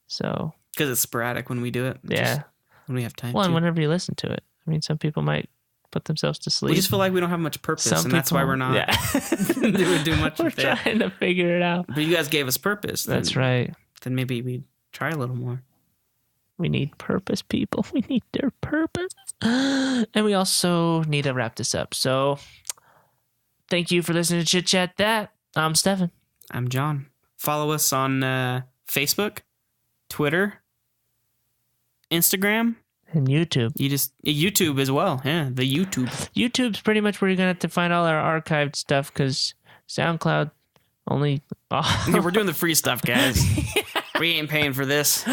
So
Because it's sporadic when we do it.
yeah.
Just when we have time
Well, and
to.
whenever you listen to it, I mean, some people might put themselves to sleep.
We just feel like we don't have much purpose, and that's why we're not doing much
We're
with it.
trying to figure it out.
But you guys gave us purpose.
That's right.
Then maybe we'd try a little more.
We need purpose, people. We need their purpose. And we also need to wrap this up. So thank you for listening to Chit Chat That. I'm Stefan.
I'm John. Follow us on Facebook, Twitter, Instagram.
And YouTube.
YouTube as well. Yeah, the YouTube.
YouTube's pretty much where you're going to have to find all our archived stuff because SoundCloud only.
Yeah, we're doing the free stuff, guys. We ain't paying for this.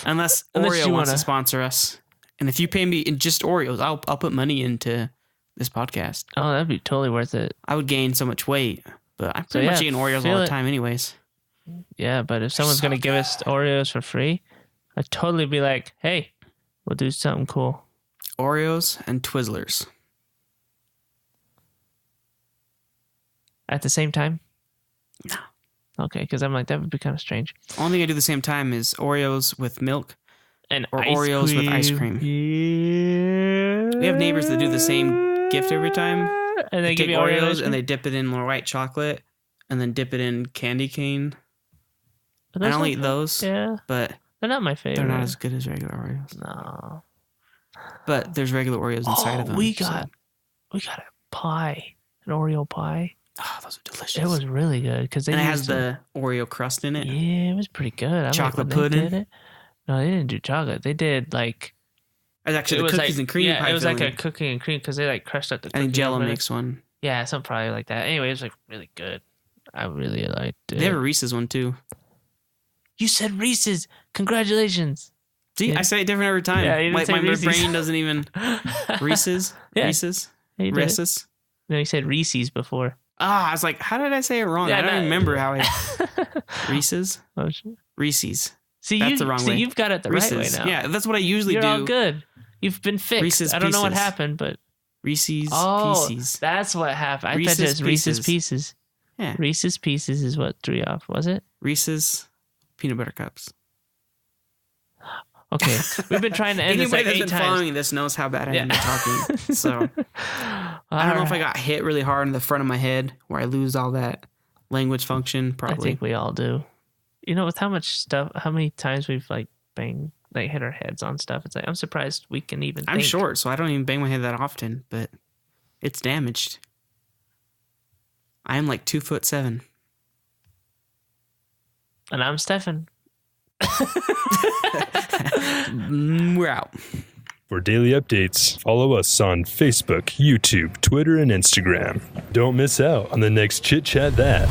Unless
Unless
Oreo
you
wants
wanna-
to sponsor us. And if you pay me in just Oreos, I'll put money into this podcast.
Oh, that'd be totally worth it.
I would gain so much weight, but I'm pretty
So,
much
yeah,
eating Oreos
feel
all the
it.
time anyways.
Yeah, but if someone's
so
going to give us Oreos for free, I'd totally be like, hey, we'll do something cool.
Oreos and Twizzlers.
At the same time?
No.
Okay, because I'm like, that would be kind of strange.
Only thing I do the same time is Oreos with milk.
And
Or Oreos with ice cream.
Yeah.
We have neighbors that do the same gift every time.
And they
They
give
take
you Oreo
Oreos
ice
and
cream?
they dip it in more white chocolate and then dip it in candy cane.
But
I
those
don't
ones-
eat those,
Yeah,
but
they're not my favorite.
they're not as good as regular Oreos.
No.
But there's regular Oreos inside of them.
we
so-
got a pie, an Oreo pie.
Oh, those are delicious.
It was really good because they
and it has
used
the Oreo crust in it.
Yeah, it was pretty good. I like
Chocolate
when they
pudding?
did it. No, they didn't do chocolate. They did like
It's actually
it
the
was
cookies
like,
and cream
yeah,
pie
it was like
filling.
a cookie and cream because they like crushed up the.
I think
cookie
Jello
over it.
makes one.
Yeah, something probably like that. Anyway, it was like really good. I really liked it.
They have a Reese's one too.
You said Reese's. Congratulations.
See,
Yeah.
I say it different every time.
Yeah, you didn't
Like
say
my
Reese's.
brain doesn't even. Reese's?
Yeah.
Reese's?
You did it.
Reese's?
No, you said Reese's before.
Ah, I was like, how did I say it wrong?
Yeah,
I don't
no.
even remember how I. Reese's?
Oh, shit.
Reese's.
See,
That's the wrong way.
you've got it the right
Reese's.
way now.
Yeah, that's what I usually
You're
do.
all good. You've been fixed.
Reese's
I don't know what
Pieces.
happened, but
Reese's
oh,
Pieces.
that's what happened. I
Reese's
thought it was Reese's
Pieces.
Pieces.
Yeah.
Reese's Pieces is what threw you off, was it?
Reese's peanut butter cups.
Okay, we've been trying to end this
Anybody
like
that's
8
been
times.
following this knows how bad I am
Yeah.
at talking. So I don't know if I got hit really hard in the front of my head where I lose all that language function.
I
Probably.
think we all do. You know, with how much stuff, how many times we've like banged, like hit our heads on stuff. It's like I'm surprised we can even.
I'm
think.
short, so I don't even bang my head that often, but it's damaged. I am like 2'7".
And I'm Stefan.
We're out.
For daily updates, follow us on Facebook, YouTube, Twitter, and Instagram. Don't miss out on the next Chit Chat That.